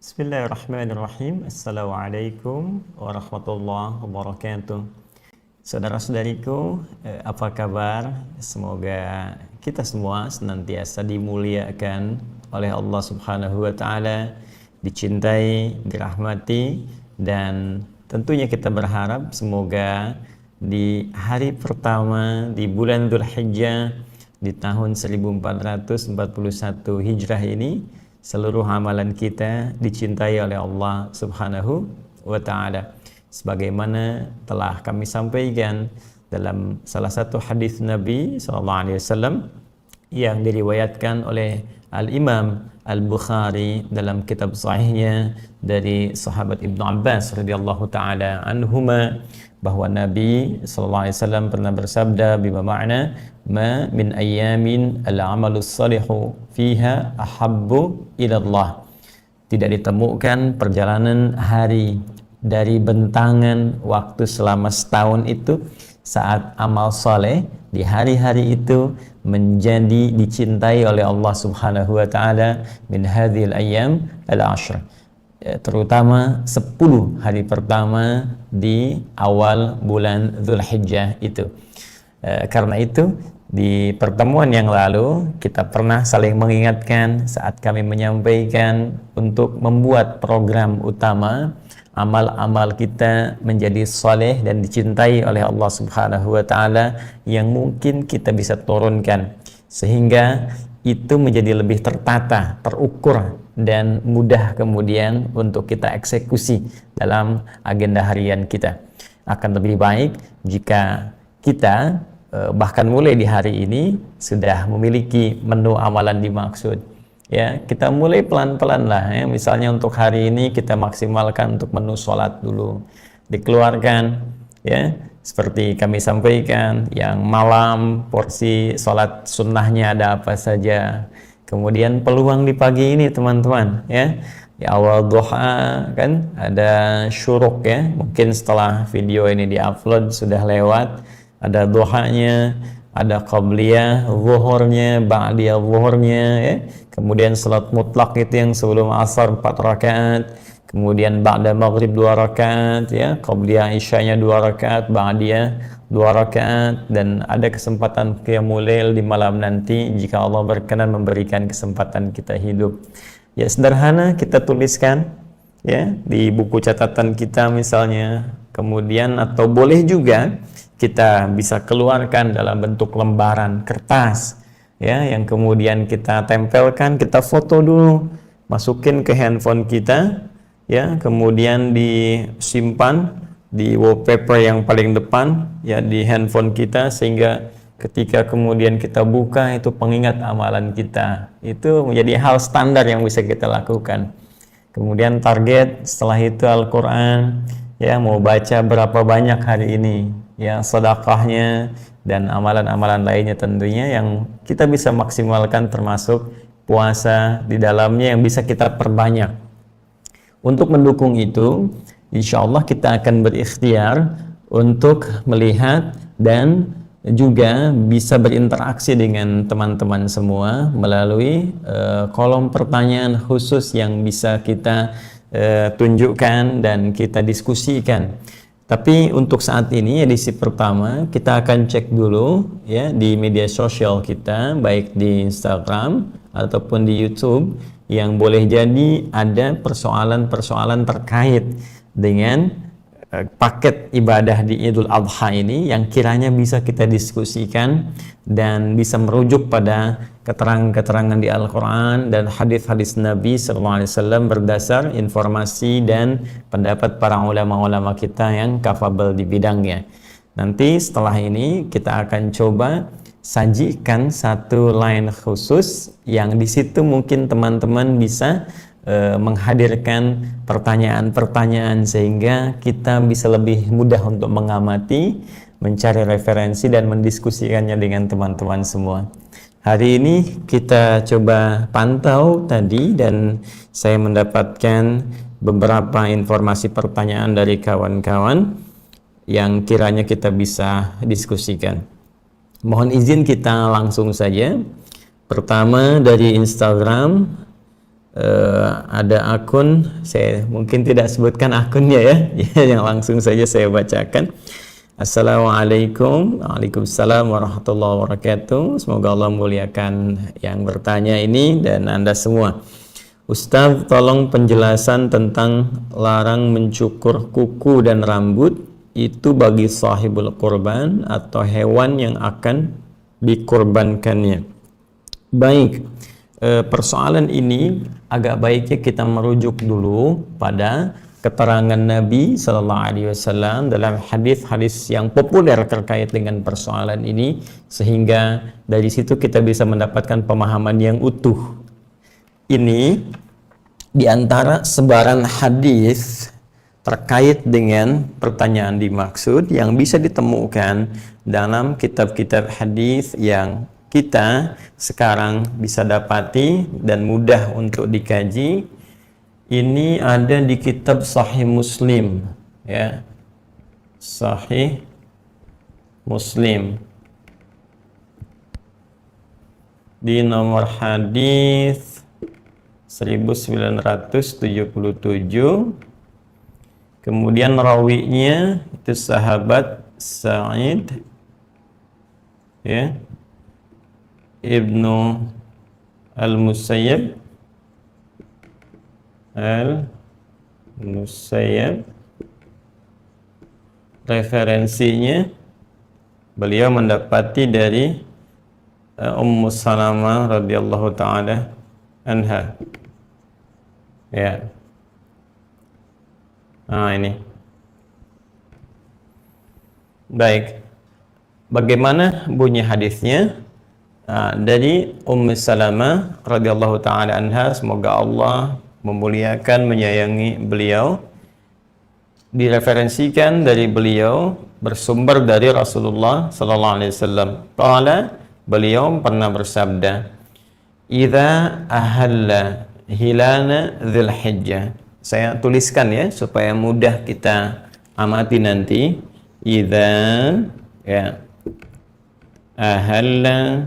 Bismillahirrahmanirrahim. Assalamualaikum warahmatullahi wabarakatuh. Saudara-saudariku, apa kabar? Semoga kita semua senantiasa dimuliakan oleh Allah Subhanahu wa Ta'ala, dicintai, dirahmati, dan tentunya kita berharap semoga di hari pertama di bulan Dzulhijjah di tahun 1441 Hijrah ini, seluruh amalan kita dicintai oleh Allah Subhanahu wa Ta'ala. Sebagaimana telah kami sampaikan dalam salah satu hadis Nabi SAW yang diriwayatkan oleh Al-Imam Al-Bukhari dalam kitab sahihnya dari sahabat Ibnu Abbas radhiyallahu ta'ala anhuma, bahwa Nabi SAW pernah bersabda, bima ma'na ma min ayyamin al-amalus salihu fiha ahabbu ilallah. Tidak ditemukan perjalanan hari dari bentangan waktu selama setahun itu saat amal soleh di hari-hari itu menjadi dicintai oleh Allah Subhanahu wa Ta'ala min hadhil ayyam al-ashr, terutama 10 hari pertama di awal bulan Dzulhijjah itu. Karena itu di pertemuan yang lalu kita pernah saling mengingatkan saat kami menyampaikan untuk membuat program utama amal-amal kita menjadi soleh dan dicintai oleh Allah Subhanahu wa Ta'ala yang mungkin kita bisa turunkan sehingga itu menjadi lebih tertata, terukur, dan mudah kemudian untuk kita eksekusi dalam agenda harian kita. Akan lebih baik jika kita bahkan mulai di hari ini sudah memiliki menu amalan dimaksud. Ya, kita mulai pelan-pelan lah ya. Misalnya untuk hari ini kita maksimalkan untuk menu sholat dulu, dikeluarkan ya, seperti kami sampaikan yang malam porsi sholat sunnahnya ada apa saja. Kemudian peluang di pagi ini teman-teman ya, di awal duha kan ada syuruk ya, mungkin setelah video ini diupload sudah lewat, ada duhanya, ada qabliyah zuhurnya, ba'diyah zuhurnya ya. Kemudian salat mutlak itu yang sebelum asar 4 rakaat, kemudian ba'da maghrib 2 rakaat ya, qabliyah isyanya 2 rakaat, ba'diyah 2 rakaat, dan ada kesempatan qiyamul lail di malam nanti jika Allah berkenan memberikan kesempatan kita hidup. Ya, sederhana kita tuliskan ya di buku catatan kita misalnya, kemudian atau boleh juga kita bisa keluarkan dalam bentuk lembaran kertas ya, yang kemudian kita tempelkan, kita foto dulu, masukin ke handphone kita ya, kemudian disimpan di wallpaper yang paling depan ya di handphone kita, sehingga ketika kemudian kita buka itu pengingat amalan kita, itu menjadi hal standar yang bisa kita lakukan. Kemudian target setelah itu Al-Quran ya, mau baca berapa banyak hari ini ya, sedekahnya dan amalan-amalan lainnya tentunya yang kita bisa maksimalkan, termasuk puasa di dalamnya yang bisa kita perbanyak. Untuk mendukung itu, insya Allah kita akan berikhtiar untuk melihat dan juga bisa berinteraksi dengan teman-teman semua melalui kolom pertanyaan khusus yang bisa kita tunjukkan dan kita diskusikan. Tapi untuk saat ini edisi pertama kita akan cek dulu ya di media sosial kita, baik di Instagram ataupun di YouTube, yang boleh jadi ada persoalan-persoalan terkait dengan paket ibadah di Idul Adha ini yang kiranya bisa kita diskusikan dan bisa merujuk pada keterangan-keterangan di Al-Quran dan hadis-hadis Nabi SAW berdasar informasi dan pendapat para ulama-ulama kita yang kafabel di bidangnya. Nanti setelah ini kita akan coba sajikan satu line khusus yang di situ mungkin teman-teman bisa menghadirkan pertanyaan-pertanyaan sehingga kita bisa lebih mudah untuk mengamati, mencari referensi dan mendiskusikannya dengan teman-teman semua. Hari ini kita coba pantau tadi dan saya mendapatkan beberapa informasi pertanyaan dari kawan-kawan yang kiranya kita bisa diskusikan. Mohon izin kita langsung saja. Pertama dari Instagram, ada akun, saya mungkin tidak sebutkan akunnya ya, yang langsung saja saya bacakan. Assalamualaikum. Waalaikumsalam warahmatullahi wabarakatuh. Semoga Allah muliakan yang bertanya ini dan Anda semua. Ustaz, tolong penjelasan tentang larang mencukur kuku dan rambut itu bagi sahibul kurban atau hewan yang akan dikurbankannya. Baik, persoalan ini agak baiknya kita merujuk dulu pada keterangan Nabi Sallallahu Alaihi Wasallam dalam hadis-hadis yang populer terkait dengan persoalan ini, sehingga dari situ kita bisa mendapatkan pemahaman yang utuh. Ini diantara sebaran hadis terkait dengan pertanyaan dimaksud yang bisa ditemukan dalam kitab-kitab hadis yang kita sekarang bisa dapati dan mudah untuk dikaji. Ini ada di kitab Sahih Muslim, ya, Sahih Muslim, di nomor hadis 1977. Kemudian rawinya itu sahabat Sa'id, ya, Ibnu Al-Musayyab, referensinya beliau mendapati dari Ummu Salamah radhiyallahu taala anha, ya. Nah, ini baik, bagaimana bunyi hadisnya? Dari Ummu Salamah radhiyallahu taala anha, semoga Allah memuliakan, menyayangi beliau, direferensikan dari beliau bersumber dari Rasulullah sallallahu alaihi wasallam. Qala, beliau pernah bersabda, "Idza ahalla hilana Dzulhijjah." Saya tuliskan ya supaya mudah kita amati nanti. Idza, ya, ahalla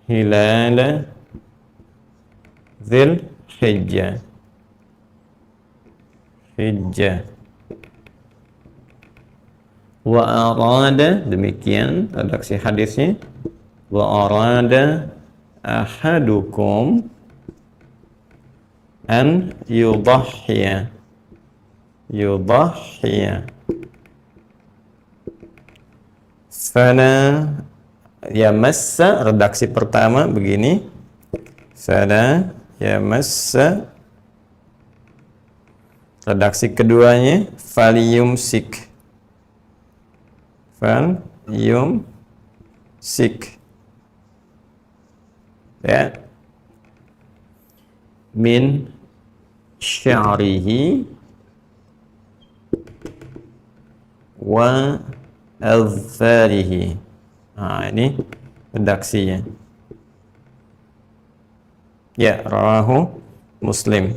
hilala Dzulhijjah, wa arada, demikian redaksi hadisnya, wa arada ahadukum an yudahhiya fala yamassa, redaksi pertama begini, fala yamassa, redaksi keduanya falyumsik, ya, min sya'rihi wa azfarihi. Nah, ini redaksinya, ya, rawahu Muslim.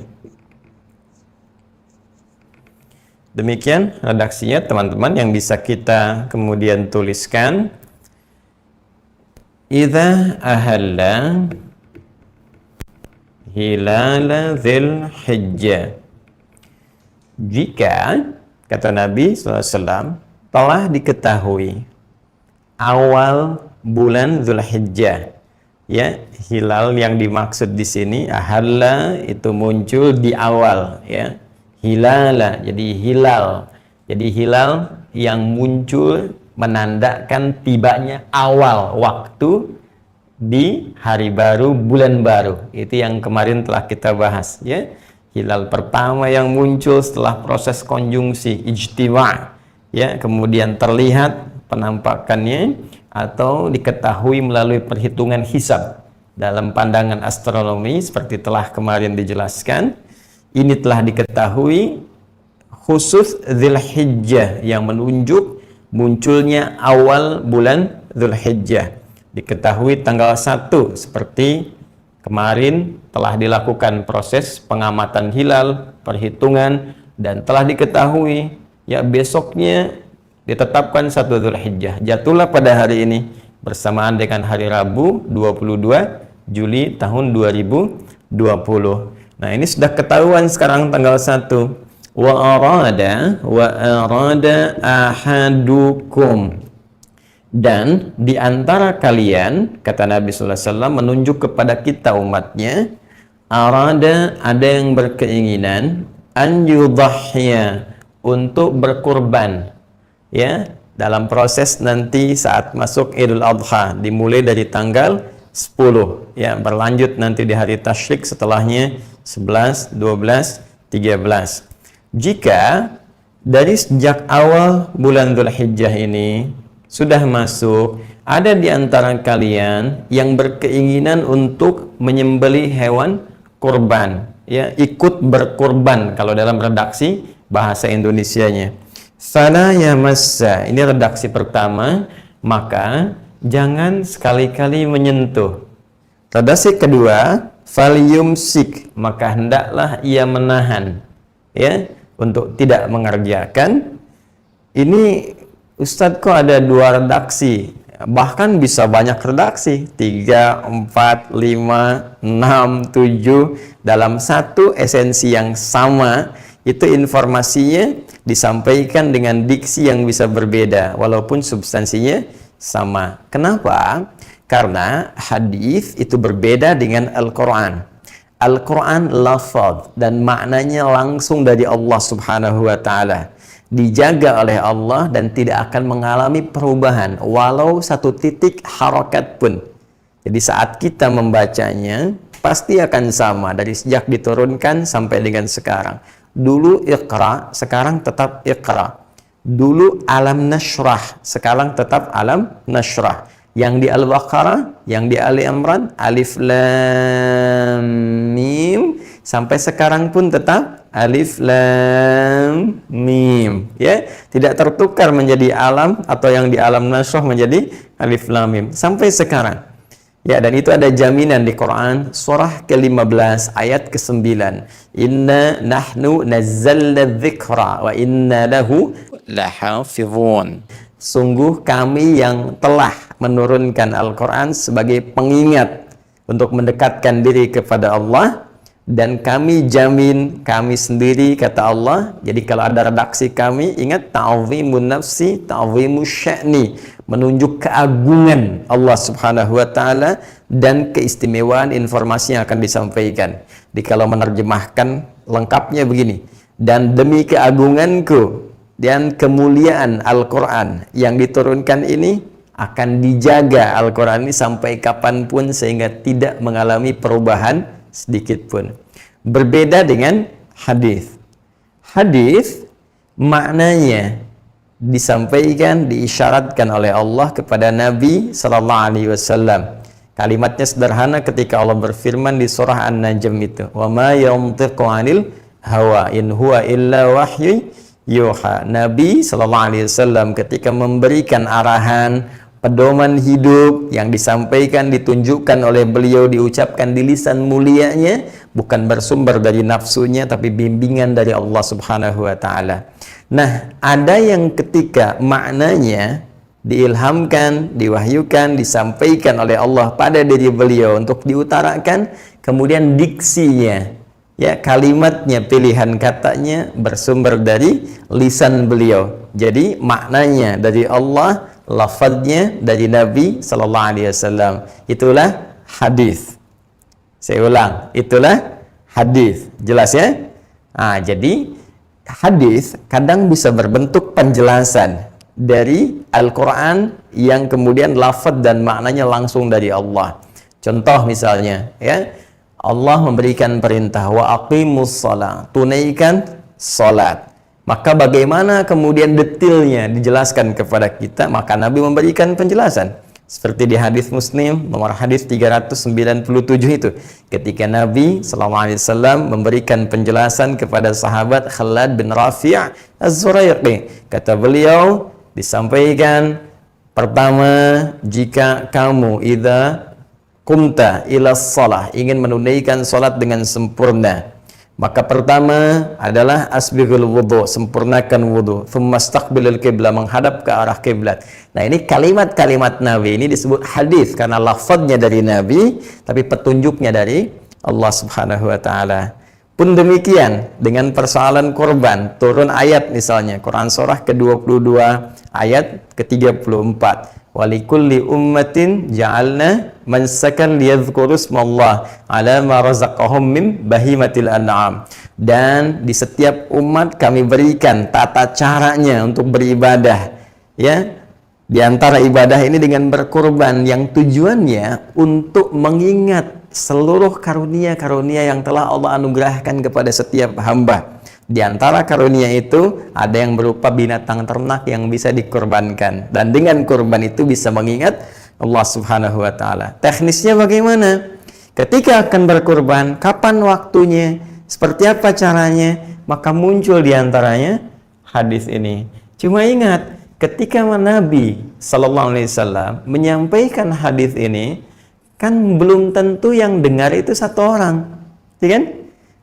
Demikian redaksinya teman-teman yang bisa kita kemudian tuliskan. Idza ahalla hilala Dzulhijjah, jika, kata Nabi SAW, telah diketahui awal bulan Dzulhijjah, ya, hilal yang dimaksud di sini ahalla itu muncul di awal, ya, hilala jadi hilal yang muncul menandakan tibanya awal waktu di hari baru, bulan baru. Itu yang kemarin telah kita bahas, ya. Hilal pertama yang muncul setelah proses konjungsi ijtima', ya, kemudian terlihat penampakannya atau diketahui melalui perhitungan hisab dalam pandangan astronomi seperti telah kemarin dijelaskan. Ini telah diketahui khusus Dzulhijjah yang menunjuk munculnya awal bulan Dzulhijjah. Diketahui tanggal 1 seperti kemarin telah dilakukan proses pengamatan hilal, perhitungan, dan telah diketahui, ya, besoknya ditetapkan 1 Dzulhijjah. Jatuhlah pada hari ini bersamaan dengan hari Rabu 22 Juli tahun 2020. Nah, ini sudah ketahuan sekarang tanggal 1. Wa arada ahadukum. Dan di antara kalian, kata Nabi sallallahu alaihi wasallam menunjuk kepada kita umatnya, arada, ada yang berkeinginan, an yudhahya, untuk berkurban, ya, dalam proses nanti saat masuk Idul Adha, dimulai dari tanggal 10, ya, berlanjut nanti di hari tasyrik setelahnya 11, 12, 13. Jika dari sejak awal bulan Dzulhijjah ini sudah masuk, ada di antara kalian yang berkeinginan untuk menyembelih hewan kurban, ya, ikut berkurban kalau dalam redaksi bahasa Indonesianya. Fala yamassa, ini redaksi pertama, maka jangan sekali-kali menyentuh. Redaksi kedua, falyumsik, maka hendaklah ia menahan, ya, untuk tidak mengerjakan. Ini Ustadz, kok ada 2 redaksi? Bahkan bisa banyak redaksi, 3, 4, 5, 6, 7 dalam satu esensi yang sama. Itu informasinya disampaikan dengan diksi yang bisa berbeda walaupun substansinya sama. Kenapa? Karena hadis itu berbeda dengan Al-Quran. Al-Quran lafaz dan maknanya langsung dari Allah Subhanahu wa Ta'ala, dijaga oleh Allah dan tidak akan mengalami perubahan walau satu titik harokat pun. Jadi saat kita membacanya pasti akan sama dari sejak diturunkan sampai dengan sekarang. Dulu Iqra, sekarang tetap Iqra. Dulu Alam Nashrah, sekarang tetap Alam Nashrah. Yang di Al-Baqarah, yang di Ali Imran, Alif Lam Mim, sampai sekarang pun tetap Alif Lam Mim, ya, tidak tertukar menjadi alam atau yang di Alam Nashrah menjadi Alif Lam Mim sampai sekarang. Ya, dan itu ada jaminan di Quran surah ke-15 ayat ke-9. Inna nahnu nazzalna dzikra wa inna lahu lahafizun. Sungguh kami yang telah menurunkan Al-Quran sebagai pengingat untuk mendekatkan diri kepada Allah, dan kami jamin, kami sendiri, kata Allah. Jadi kalau ada redaksi kami, ingat ta'zimun nafsi, ta'zimus sya'ni, menunjuk keagungan Allah Subhanahu wa Ta'ala dan keistimewaan informasi yang akan disampaikan. Jadi kalau menerjemahkan lengkapnya begini, dan demi keagunganku dan kemuliaan Al-Quran yang diturunkan ini, akan dijaga Al-Quran ini sampai kapanpun sehingga tidak mengalami perubahan sedikit pun. Berbeda dengan hadis. Hadis maknanya disampaikan, diisyaratkan oleh Allah kepada Nabi Sallallahu Alaihi Wasallam. Kalimatnya sederhana ketika Allah berfirman di surah An-Najm itu, wa ma yantiqu 'anil hawa in huwa illa wahyu yuha. Nabi Sallallahu Alaihi Wasallam ketika memberikan arahan, pedoman hidup yang disampaikan, ditunjukkan oleh beliau, diucapkan di lisan mulianya, bukan bersumber dari nafsunya, tapi bimbingan dari Allah Subhanahu wa Ta'ala. Nah, ada yang ketika maknanya diilhamkan, diwahyukan, disampaikan oleh Allah pada diri beliau untuk diutarakan, kemudian diksinya, ya, kalimatnya, pilihan katanya bersumber dari lisan beliau. Jadi maknanya dari Allah, lafadznya dari Nabi Sallallahu Alaihi Wasallam. Itulah hadis. Saya ulang, itulah hadis. Jelas ya? Nah, jadi hadis kadang bisa berbentuk penjelasan dari Al-Quran yang kemudian lafadz dan maknanya langsung dari Allah. Contoh misalnya, ya, Allah memberikan perintah wa aqimus shalah, tunaikan salat. Maka bagaimana kemudian detailnya dijelaskan kepada kita? Maka Nabi memberikan penjelasan. Seperti di hadis Muslim nomor hadis 397 itu, ketika Nabi SAW memberikan penjelasan kepada sahabat Khalad bin Rafi' Az-Zuraiqi. Kata beliau, disampaikan, pertama, jika kamu idza kumta ila shalah, ingin menunaikan salat dengan sempurna, Maka pertama adalah asbighul wudu, sempurnakan wudu, thumma istaqbilul qiblah, menghadap ke arah kiblat. Nah, ini kalimat-kalimat Nabi ini disebut hadis karena lafadznya dari Nabi tapi petunjuknya dari Allah Subhanahu wa taala. Pun demikian dengan persoalan kurban, turun ayat misalnya Quran surah ke-22 ayat ke-34. Walikulli ummatin ja'alna mansakan liyadhkuru ismallah ala ma razaqahum min bahimatil an'am. Dan di setiap umat kami berikan tata caranya untuk beribadah, ya. Di antara ibadah ini dengan berkurban yang tujuannya untuk mengingat seluruh karunia-karunia yang telah Allah anugerahkan kepada setiap hamba. Di antara karunia itu ada yang berupa binatang ternak yang bisa dikorbankan, dan dengan kurban itu bisa mengingat Allah Subhanahu wa taala. Teknisnya bagaimana? Ketika akan berkurban, kapan waktunya, seperti apa caranya, maka muncul di antaranya hadis ini. Cuma ingat, ketika Nabi sallallahu alaihi wasallam menyampaikan hadis ini, kan belum tentu yang dengar itu satu orang, ya kan?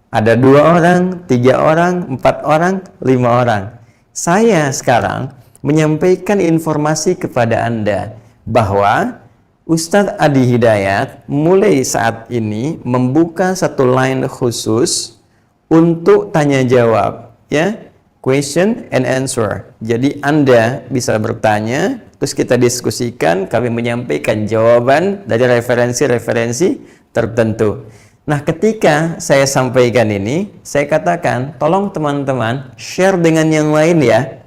Ada 2 orang, 3 orang, 4 orang, 5 orang. Saya sekarang menyampaikan informasi kepada Anda bahwa Ustadz Adi Hidayat mulai saat ini membuka satu line khusus untuk tanya jawab, ya, question and answer. Jadi Anda bisa bertanya, terus kita diskusikan, kami menyampaikan jawaban dari referensi-referensi tertentu. Nah, ketika saya sampaikan ini, saya katakan, tolong teman-teman share dengan yang lain ya.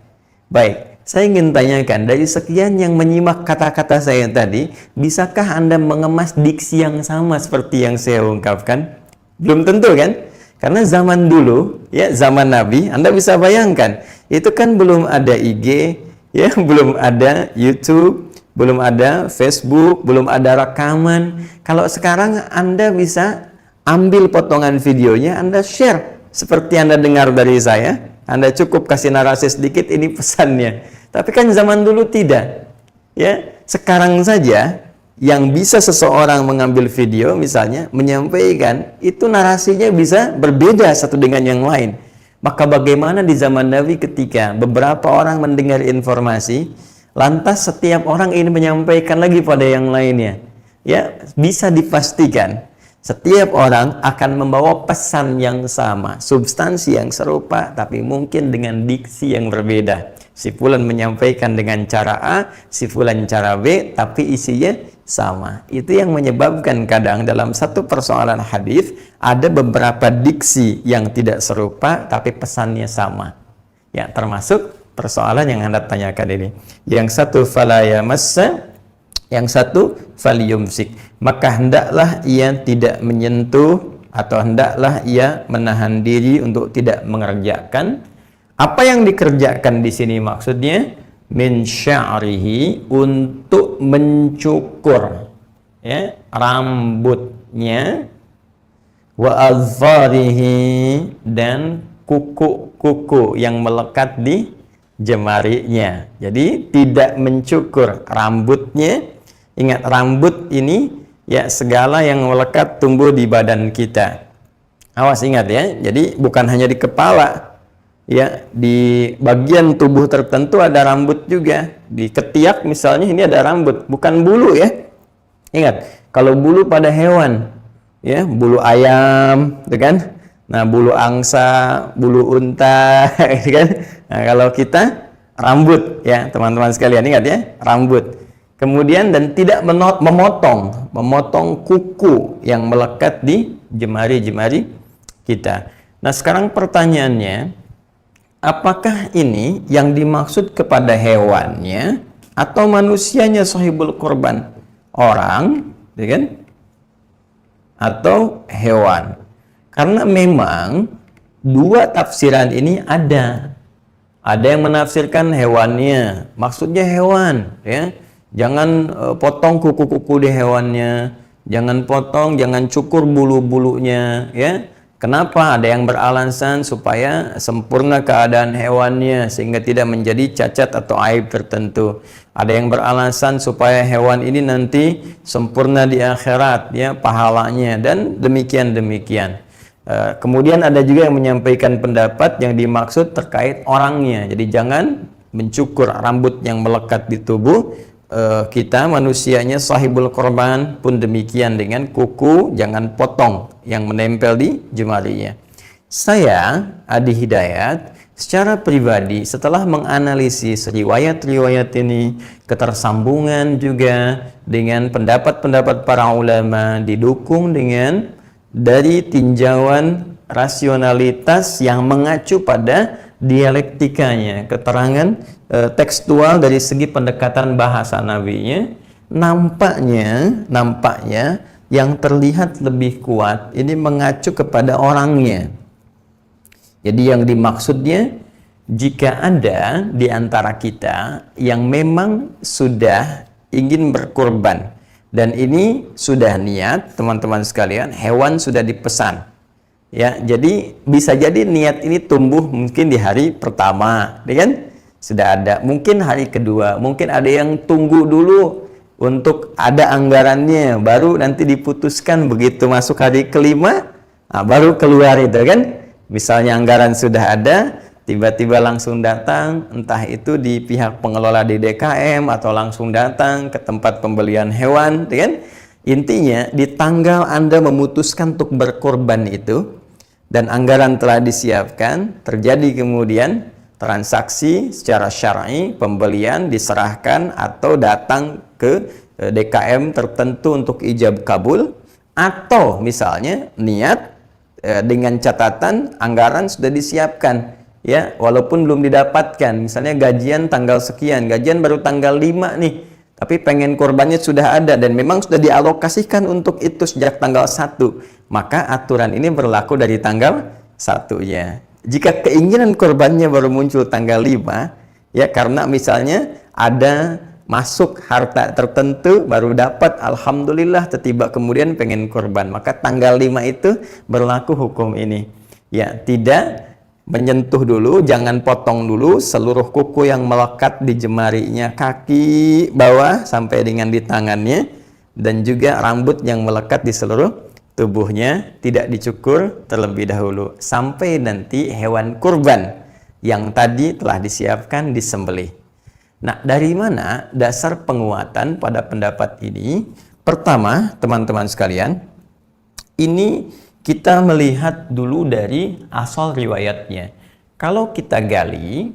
Baik, saya ingin tanyakan, dari sekian yang menyimak kata-kata saya tadi, bisakah Anda mengemas diksi yang sama seperti yang saya ungkapkan? Belum tentu kan? Karena zaman dulu, ya, zaman Nabi, Anda bisa bayangkan, itu kan belum ada IG, ya, belum ada YouTube, belum ada Facebook, belum ada rekaman. Kalau sekarang Anda bisa ambil potongan videonya, Anda share seperti Anda dengar dari saya. Anda cukup kasih narasi sedikit, ini pesannya. Tapi kan zaman dulu tidak. Ya, sekarang saja yang bisa seseorang mengambil video misalnya menyampaikan, itu narasinya bisa berbeda satu dengan yang lain. Maka bagaimana di zaman Nabi ketika beberapa orang mendengar informasi, lantas setiap orang ingin menyampaikan lagi pada yang lainnya. Ya, bisa dipastikan setiap orang akan membawa pesan yang sama, substansi yang serupa, tapi mungkin dengan diksi yang berbeda. Si fulan menyampaikan dengan cara A, si fulan cara B, tapi isinya sama. Itu yang menyebabkan kadang dalam satu persoalan hadis ada beberapa diksi yang tidak serupa, tapi pesannya sama. Ya, termasuk persoalan yang Anda tanyakan ini. Yang satu fala yamassa, yang satu falyumsik. Maka hendaklah ia tidak menyentuh atau hendaklah ia menahan diri untuk tidak mengerjakan. Apa yang dikerjakan di sini maksudnya? Min sya'rihi, untuk mencukur, ya, rambutnya, wa azfarihi, dan kuku-kuku yang melekat di jemarinya. Jadi tidak mencukur rambutnya. Ingat, rambut ini ya segala yang melekat tumbuh di badan kita. Awas, ingat ya. Jadi bukan hanya di kepala, ya, di bagian tubuh tertentu ada rambut juga. Di ketiak misalnya ini ada rambut, bukan bulu ya. Ingat, kalau bulu pada hewan, ya, bulu ayam, gitu kan? Nah, bulu angsa, bulu unta, gitu kan? Nah, kalau kita rambut, ya, teman-teman sekalian, ingat ya, rambut. Kemudian dan tidak memotong kuku yang melekat di jemari-jemari kita. Nah, sekarang pertanyaannya, apakah ini yang dimaksud kepada hewannya atau manusianya sahibul korban? Orang, ya kan? Atau hewan? Karena memang dua tafsiran ini ada. Ada yang menafsirkan hewannya, maksudnya hewan, ya. Jangan potong kuku-kuku di hewannya, jangan potong, jangan cukur bulu-bulunya, ya. Kenapa? Ada yang beralasan supaya sempurna keadaan hewannya sehingga tidak menjadi cacat atau aib tertentu. Ada yang beralasan supaya hewan ini nanti sempurna di akhirat, ya, pahalanya, dan demikian-demikian. Kemudian ada juga yang menyampaikan pendapat yang dimaksud terkait orangnya. Jadi jangan mencukur rambut yang melekat di tubuh kita manusianya, sahibul korban pun demikian, dengan kuku jangan potong yang menempel di jemarinya. Saya, Adi Hidayat, secara pribadi setelah menganalisis riwayat-riwayat ini, ketersambungan juga dengan pendapat-pendapat para ulama, didukung dengan dari tinjauan rasionalitas yang mengacu pada dialektikanya, keterangan tekstual dari segi pendekatan bahasa nabinya, nampaknya yang terlihat lebih kuat ini mengacu kepada orangnya. Jadi yang dimaksudnya, jika ada di antara kita yang memang sudah ingin berkurban, dan ini sudah niat, teman-teman sekalian, hewan sudah dipesan. Ya, jadi bisa jadi niat ini tumbuh mungkin di hari pertama, ya kan? Sudah ada, mungkin hari kedua, mungkin ada yang tunggu dulu untuk ada anggarannya, baru nanti diputuskan begitu masuk hari kelima, baru keluar itu kan? Misalnya anggaran sudah ada, tiba-tiba langsung datang, entah itu di pihak pengelola di DKM atau langsung datang ke tempat pembelian hewan, kan? Intinya di tanggal Anda memutuskan untuk berkorban itu dan anggaran telah disiapkan, terjadi kemudian transaksi secara syar'i, pembelian diserahkan atau datang ke DKM tertentu untuk ijab kabul, atau misalnya niat dengan catatan anggaran sudah disiapkan, ya, walaupun belum didapatkan, misalnya gajian tanggal sekian, gajian baru tanggal 5 nih, tapi pengen korbannya sudah ada dan memang sudah dialokasikan untuk itu sejak tanggal 1, maka aturan ini berlaku dari tanggal 1-nya. Jika keinginan korbannya baru muncul tanggal 5, ya, karena misalnya ada masuk harta tertentu baru dapat, alhamdulillah, tiba kemudian pengen korban, maka tanggal 5 itu berlaku hukum ini. Ya, tidak menyentuh dulu, jangan potong dulu seluruh kuku yang melekat di jemarinya, kaki bawah sampai dengan di tangannya, dan juga rambut yang melekat di seluruh tubuhnya tidak dicukur terlebih dahulu sampai nanti hewan kurban yang tadi telah disiapkan disembelih. Nah, dari mana dasar penguatan pada pendapat ini? Pertama, teman-teman sekalian, ini kita melihat dulu dari asal riwayatnya. Kalau kita gali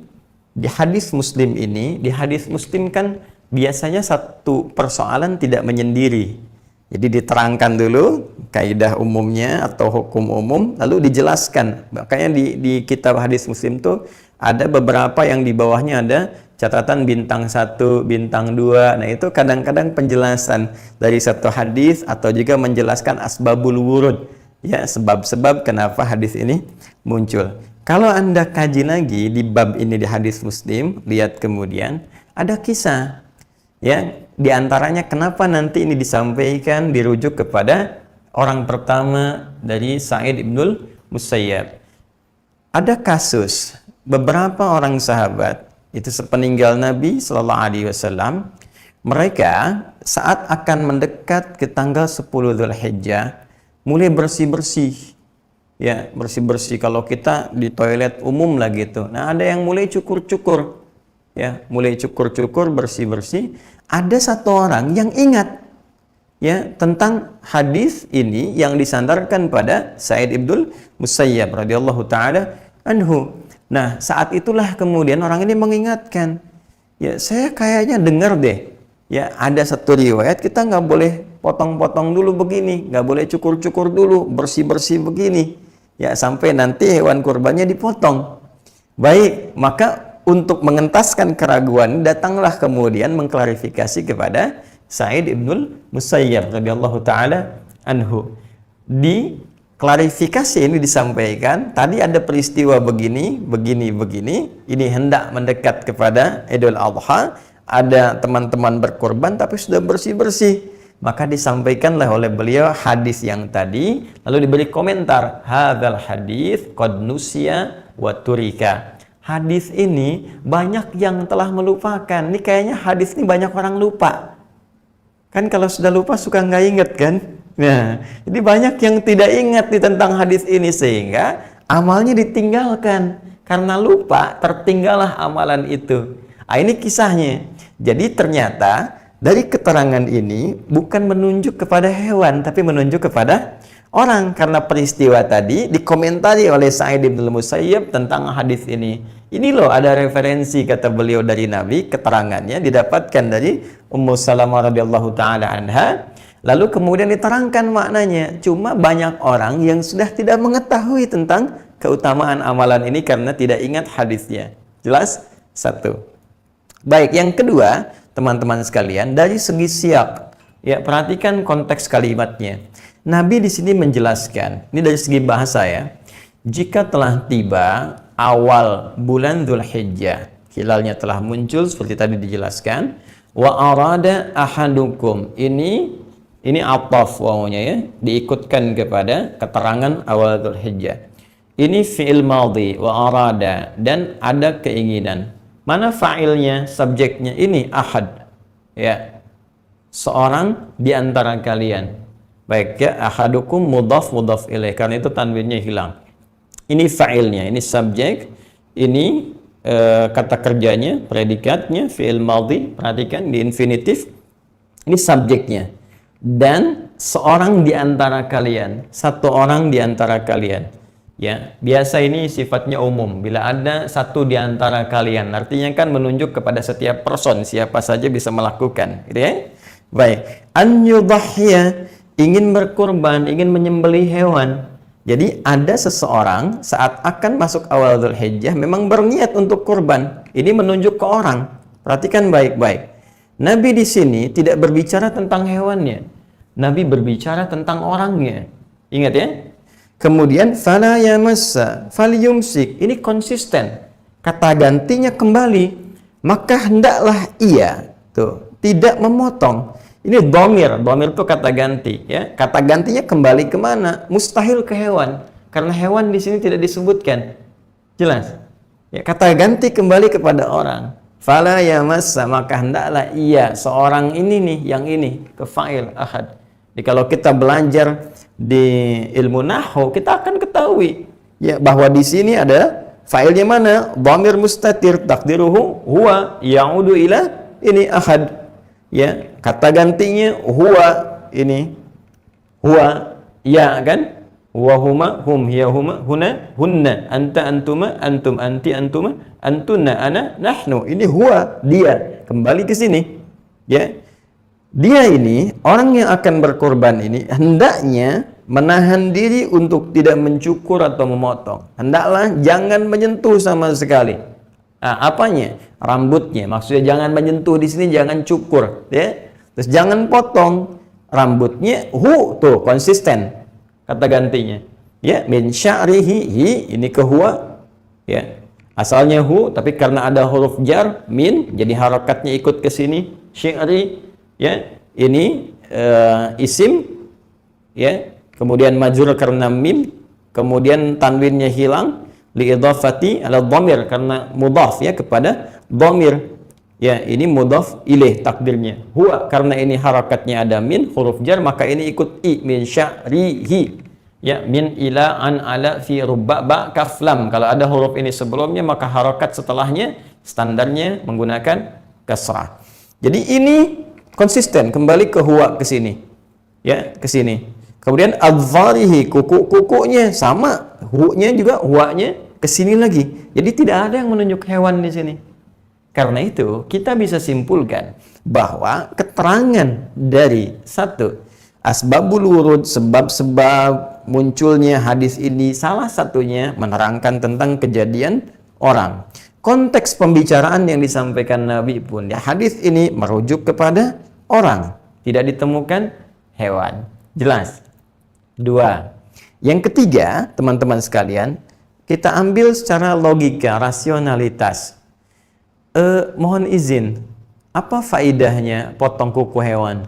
di hadis Muslim ini, di hadis Muslim kan biasanya satu persoalan tidak menyendiri. Jadi diterangkan dulu kaidah umumnya atau hukum umum, lalu dijelaskan. Makanya di kitab hadis Muslim itu ada beberapa yang di bawahnya ada catatan bintang 1, bintang 2. Nah, itu kadang-kadang penjelasan dari satu hadis atau juga menjelaskan asbabul wurud. Ya, sebab-sebab kenapa hadis ini muncul. Kalau Anda kaji lagi di bab ini di hadis Muslim, lihat kemudian ada kisah. Ya, di antaranya kenapa nanti ini disampaikan dirujuk kepada orang pertama dari Sa'id ibnul Musayyab. Ada kasus beberapa orang sahabat itu sepeninggal Nabi Shallallahu Alaihi Wasallam, mereka saat akan mendekat ke tanggal 10 Dzulhijjah mulai bersih-bersih, ya, bersih-bersih. Kalau kita di toilet umum lah gitu, nah ada yang mulai cukur-cukur, ya, mulai cukur-cukur, bersih-bersih. Ada satu orang yang ingat, ya, tentang hadis ini yang disandarkan pada Sa'id ibnul Musayyab radhiyallahu taala anhu. Nah, saat itulah kemudian orang ini mengingatkan, ya, saya kayaknya dengar deh, ya, ada satu riwayat kita nggak boleh potong-potong dulu begini, nggak boleh cukur-cukur dulu, bersih-bersih begini, ya, sampai nanti hewan kurbannya dipotong. Baik, maka untuk mengentaskan keraguan, datanglah kemudian mengklarifikasi kepada Sa'id ibnul Musayyab radhiyallahu taala anhu. Di klarifikasi ini disampaikan, tadi ada peristiwa begini, ini hendak mendekat kepada Idul Adha, ada teman-teman berkorban tapi sudah bersih-bersih. Maka disampaikanlah oleh beliau hadis yang tadi, lalu diberi komentar, hadzal hadis qad nusiya wa turika. Hadis ini banyak yang telah melupakan. Ini kayaknya hadis ini banyak orang lupa. Kan kalau sudah lupa suka nggak inget kan? Nah, jadi banyak yang tidak ingat nih tentang hadis ini sehingga amalnya ditinggalkan. Karena lupa, tertinggallah amalan itu. Ah, ini kisahnya. Jadi ternyata dari keterangan ini bukan menunjuk kepada hewan, tapi menunjuk kepada orang. Karena peristiwa tadi dikomentari oleh Sa'id bin Musayyib tentang hadis ini. Ini loh ada referensi kata beliau dari Nabi, keterangannya didapatkan dari Ummu Salamah radhiyallahu taala anha. Lalu kemudian diterangkan maknanya. Cuma banyak orang yang sudah tidak mengetahui tentang keutamaan amalan ini karena tidak ingat hadisnya. Jelas? Satu. Baik, yang kedua, teman-teman sekalian, dari segi siyak, ya perhatikan konteks kalimatnya. Nabi di sini menjelaskan, ini dari segi bahasa ya. Jika telah tiba awal bulan Dzulhijjah, hilalnya telah muncul seperti tadi dijelaskan, wa arada ahadukum, ini ataf wawunya ya, diikutkan kepada keterangan awal Dzulhijjah. Ini fi'il madhi wa arada, dan ada keinginan. Mana fa'ilnya, subjeknya? Ini ahad. Ya. Seorang di antara kalian. Baik ya, ahadukum mudhaf ilaih, karena itu tanwinnya hilang. Ini fa'ilnya, ini subjek, ini kata kerjanya, predikatnya, fi'il madhi, perhatikan di infinitif. Ini subjeknya. Dan seorang di antara kalian, satu orang di antara kalian. Ya, biasa ini sifatnya umum. Bila ada satu di antara kalian, artinya kan menunjuk kepada setiap person, siapa saja bisa melakukan, gitu ya. Baik, an yudhhiya, ingin berkurban, ingin menyembelih hewan. Jadi ada seseorang saat akan masuk awal Dzulhijjah memang berniat untuk kurban. Ini menunjuk ke orang. Perhatikan baik-baik. Nabi di sini tidak berbicara tentang hewannya. Nabi berbicara tentang orangnya. Ingat ya? Kemudian fala yamassa falyumsik, ini konsisten, kata gantinya kembali, maka hendaklah ia tidak memotong. Ini domir itu kata ganti ya, kata gantinya kembali kemana? Mustahil ke hewan, karena hewan di sini tidak disebutkan. Jelas ya, kata ganti kembali kepada orang. Fala yamassa, maka hendaklah ia, seorang ini nih, yang ini ke fa'il ahad. Jadi kalau kita belajar di ilmu nahwu, kita akan ketahui ya bahwa di sini ada fa'ilnya mana? Dhamir mustatir takdiruhu huwa ya'udu ila ini ahad. Ya, kata gantinya huwa, ini huwa ya kan? Wa huma hum hiya huma huna hunna anta antuma antum anti antuma antunna ana nahnu. Ini huwa, dia. Kembali ke sini. Ya. Dia ini, orang yang akan berkorban ini, hendaknya menahan diri untuk tidak mencukur atau memotong. Hendaklah jangan menyentuh sama sekali. Nah, apanya? Rambutnya. Maksudnya jangan menyentuh di sini, jangan cukur. Ya. Terus jangan potong. Rambutnya, tuh, konsisten. Kata gantinya. Ya, min sya'rihi, ini ke huwa. Ya. Asalnya tapi karena ada huruf jar, min, jadi harakatnya ikut ke sini. Syi'ri. Ya, ini isim, ya, kemudian majrur karena mim, kemudian tanwinnya hilang, liidhafati ala dhamir, karena mudhaf ya kepada dhamir. Ya, ini mudhaf ilaih takdirnya. Huwa, karena ini harakatnya ada min, huruf jar, maka ini ikut i, min sya'rihi. Ya, min ila an ala fi rubba ba kaf lam. Kalau ada huruf ini sebelumnya, maka harakat setelahnya standarnya menggunakan kasrah. Jadi ini konsisten, kembali ke huwa ke sini. Ya, ke sini. Kemudian adharihi, kuku-kukunya sama, hu-nya juga huwa-nya ke sini lagi. Jadi tidak ada yang menunjuk hewan di sini. Karena itu, kita bisa simpulkan bahwa keterangan dari satu asbabul wurud, sebab-sebab munculnya hadis ini, salah satunya menerangkan tentang kejadian orang. Konteks pembicaraan yang disampaikan Nabi pun, ya, hadis ini merujuk kepada orang, tidak ditemukan hewan. Jelas? Dua. Yang ketiga, teman-teman sekalian, kita ambil secara logika, rasionalitas. Mohon izin, apa faidahnya potong kuku hewan?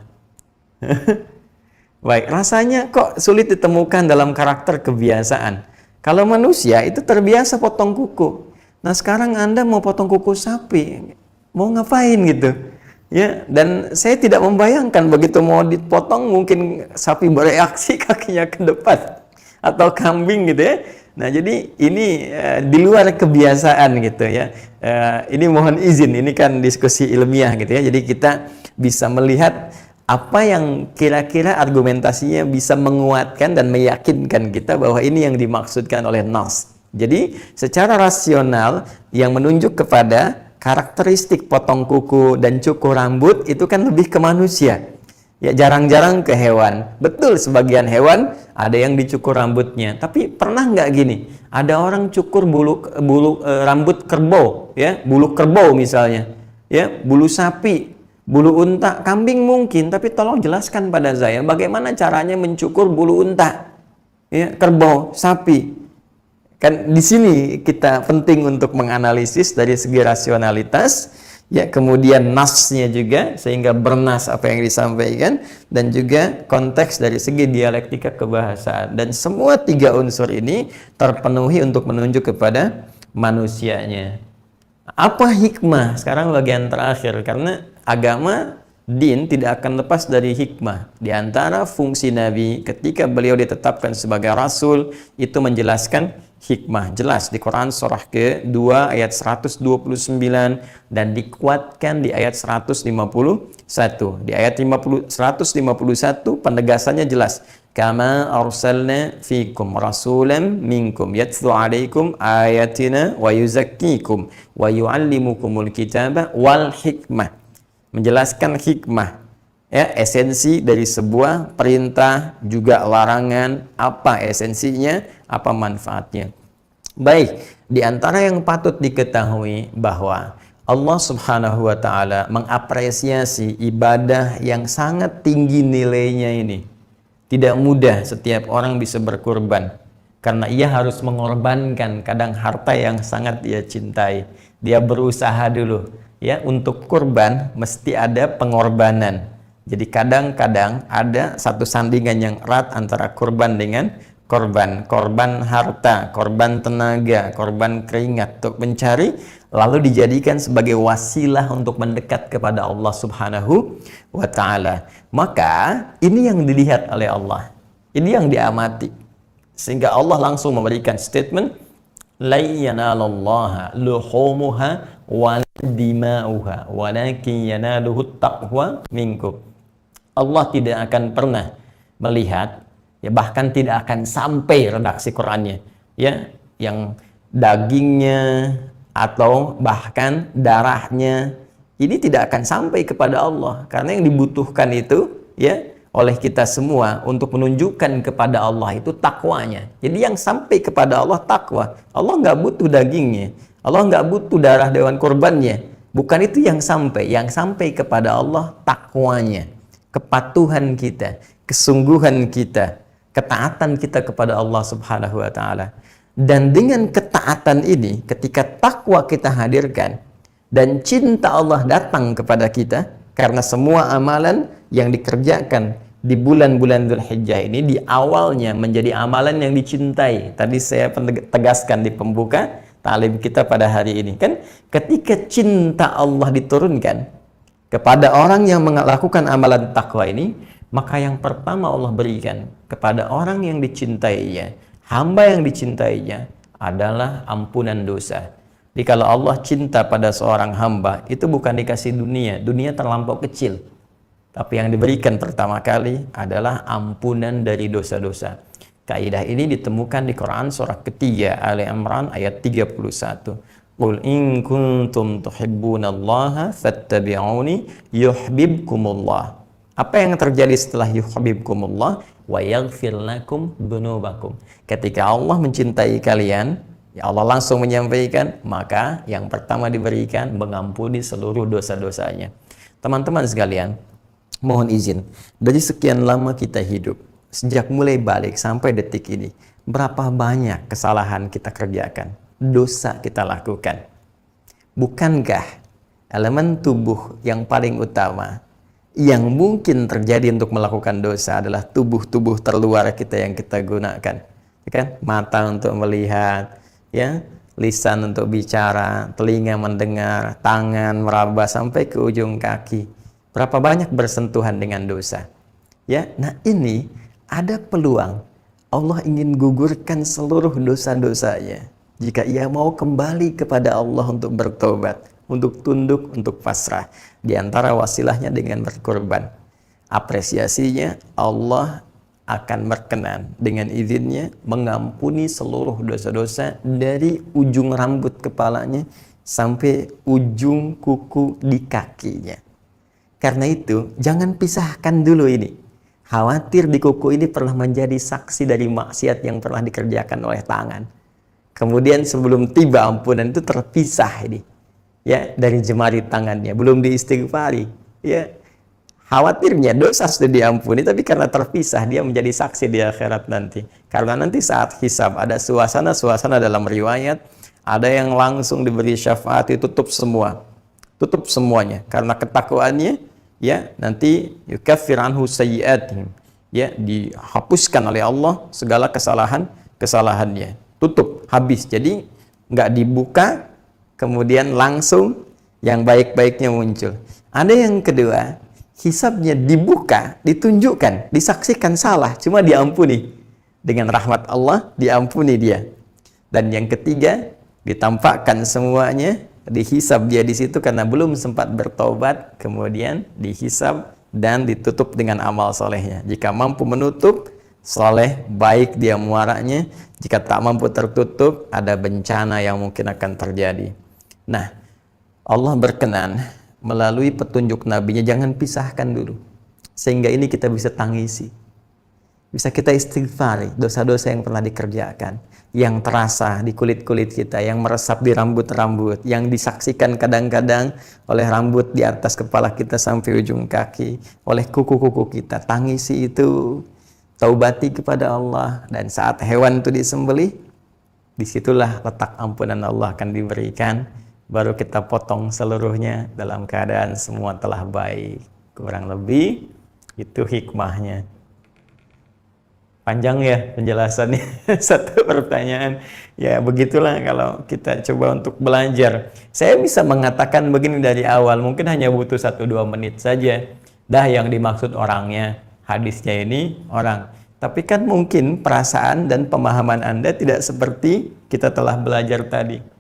Baik, rasanya kok sulit ditemukan dalam karakter kebiasaan. Kalau manusia itu terbiasa potong kuku. Nah sekarang Anda mau potong kuku sapi, mau ngapain gitu? Ya, dan saya tidak membayangkan begitu mau dipotong mungkin sapi bereaksi kakinya ke depan atau kambing gitu ya. Nah, jadi ini di luar kebiasaan gitu ya. Ini mohon izin, ini kan diskusi ilmiah gitu ya. Jadi kita bisa melihat apa yang kira-kira argumentasinya bisa menguatkan dan meyakinkan kita bahwa ini yang dimaksudkan oleh nas. Jadi secara rasional yang menunjuk kepada karakteristik potong kuku dan cukur rambut itu kan lebih ke manusia. Ya, jarang-jarang ke hewan. Betul, sebagian hewan ada yang dicukur rambutnya. Tapi pernah nggak gini? Ada orang cukur rambut kerbau, ya, bulu kerbau misalnya, ya, bulu sapi, bulu unta, kambing mungkin. Tapi tolong jelaskan pada saya bagaimana caranya mencukur bulu unta, ya, kerbau, sapi. Kan di sini kita penting untuk menganalisis dari segi rasionalitas, ya, kemudian nasnya juga sehingga bernas apa yang disampaikan, dan juga konteks dari segi dialektika kebahasaan, dan semua tiga unsur ini terpenuhi untuk menunjuk kepada manusianya. Apa hikmah? Sekarang bagian terakhir, karena agama din tidak akan lepas dari hikmah. Di antara fungsi Nabi ketika beliau ditetapkan sebagai Rasul itu menjelaskan hikmah. Jelas di Quran surah ke-2 ayat 129 dan dikuatkan di ayat 151. Di ayat 151 penegasannya jelas. Kama arsalna fikum rasulan minkum yatlu alaikum ayatina wa yuzakkikum wa yuallimukumul kitaba wal hikmah. Menjelaskan hikmah, ya, esensi dari sebuah perintah juga larangan, apa esensinya, apa manfaatnya. Baik, di antara yang patut diketahui bahwa Allah Subhanahu wa taala mengapresiasi ibadah yang sangat tinggi nilainya ini. Tidak mudah setiap orang bisa berkurban karena ia harus mengorbankan kadang harta yang sangat dia cintai. Dia berusaha dulu, ya, untuk kurban mesti ada pengorbanan. Jadi kadang-kadang ada satu sandingan yang erat antara kurban dengan korban. Korban harta, korban tenaga, korban keringat untuk mencari, lalu dijadikan sebagai wasilah untuk mendekat kepada Allah Subhanahu wa ta'ala. Maka ini yang dilihat oleh Allah, ini yang diamati, sehingga Allah langsung memberikan statement, la yanalallaha luhumuha wa dima'uha walakin yanaluhu taqwa minkum. Allah tidak akan pernah melihat, ya, bahkan tidak akan sampai redaksi Qur'annya, ya, yang dagingnya atau bahkan darahnya ini tidak akan sampai kepada Allah, karena yang dibutuhkan itu, ya, oleh kita semua untuk menunjukkan kepada Allah itu takwanya. Jadi yang sampai kepada Allah takwa. Allah nggak butuh dagingnya, Allah nggak butuh darah hewan kurbannya. Bukan itu yang sampai. Yang sampai kepada Allah takwanya, kepatuhan kita, kesungguhan kita, ketaatan kita kepada Allah Subhanahu wa ta'ala. Dan dengan ketaatan ini, ketika takwa kita hadirkan dan cinta Allah datang kepada kita, karena semua amalan yang dikerjakan di bulan-bulan Dzulhijjah ini di awalnya menjadi amalan yang dicintai. Tadi saya tegaskan di pembuka talim kita pada hari ini, kan ketika cinta Allah diturunkan kepada orang yang melakukan amalan takwa ini, maka yang pertama Allah berikan kepada orang yang dicintainya, hamba yang dicintainya, adalah ampunan dosa. Jadi kalau Allah cinta pada seorang hamba, itu bukan dikasih dunia, dunia terlampau kecil, tapi yang diberikan pertama kali adalah ampunan dari dosa-dosa. Kaidah ini ditemukan di Quran surah ketiga Ali Imran ayat 31. Qul in kuntum tuhibbunallaha fattabi'uni yuhibbukumullah. Apa yang terjadi setelah yuhibbukumullah? Wa yaghfir lakum dzunubakum. Ketika Allah mencintai kalian, ya Allah langsung menyampaikan, maka yang pertama diberikan mengampuni seluruh dosa-dosanya. Teman-teman sekalian, mohon izin, dari sekian lama kita hidup, sejak mulai balik sampai detik ini, berapa banyak kesalahan kita kerjakan, dosa kita lakukan. Bukankah elemen tubuh yang paling utama yang mungkin terjadi untuk melakukan dosa adalah tubuh-tubuh terluar kita yang kita gunakan, ya kan? Mata untuk melihat, ya, lisan untuk bicara, telinga mendengar, tangan meraba sampai ke ujung kaki. berapa banyak bersentuhan dengan dosa. Ya, nah ini ada peluang Allah ingin gugurkan seluruh dosa-dosanya jika ia mau kembali kepada Allah untuk bertobat, untuk tunduk, untuk pasrah. Di antara wasilahnya dengan berkorban. Apresiasinya, Allah akan berkenan dengan izinnya mengampuni seluruh dosa-dosa dari ujung rambut kepalanya sampai ujung kuku di kakinya. Karena itu, jangan pisahkan dulu ini. Khawatir di kuku ini pernah menjadi saksi dari maksiat yang pernah dikerjakan oleh tangan. Kemudian sebelum tiba ampunan itu terpisah ini, ya, dari jemari tangannya, belum diistighfari, ya. Khawatirnya dosa sudah diampuni, tapi karena terpisah dia menjadi saksi di akhirat nanti. Karena nanti saat hisab ada suasana dalam riwayat, ada yang langsung diberi syafaat, tutup semua, tutup semuanya, karena ketakwaannya, ya, nanti yukaffir anhu sayyi'atihim, ya, dihapuskan oleh Allah segala kesalahannya, tutup habis. Jadi nggak dibuka, kemudian langsung yang baik-baiknya muncul. Ada yang kedua, hisabnya dibuka, ditunjukkan, disaksikan salah, cuma diampuni. Dengan rahmat Allah, diampuni dia. Dan yang ketiga, ditampakkan semuanya, dihisab dia di situ karena belum sempat bertobat, kemudian dihisab dan ditutup dengan amal solehnya. Jika mampu menutup, soleh, baik dia muaranya. Jika tak mampu tertutup, ada bencana yang mungkin akan terjadi. Nah, Allah berkenan melalui petunjuk nabinya, jangan pisahkan dulu, sehingga ini kita bisa tangisi, bisa kita istighfari dosa-dosa yang pernah dikerjakan, yang terasa di kulit-kulit kita, yang meresap di rambut-rambut, yang disaksikan kadang-kadang oleh rambut di atas kepala kita sampai ujung kaki, oleh kuku-kuku kita. Tangisi itu, taubati kepada Allah, dan saat hewan itu disembelih, disitulah letak ampunan Allah akan diberikan. Baru kita potong seluruhnya dalam keadaan semua telah baik. Kurang lebih itu hikmahnya. Panjang ya penjelasannya. Satu pertanyaan. Ya begitulah kalau kita coba untuk belajar. Saya bisa mengatakan begini dari awal, mungkin hanya butuh 1-2 menit saja. Dah yang dimaksud orangnya, hadisnya ini orang. Tapi kan mungkin perasaan dan pemahaman Anda tidak seperti kita telah belajar tadi.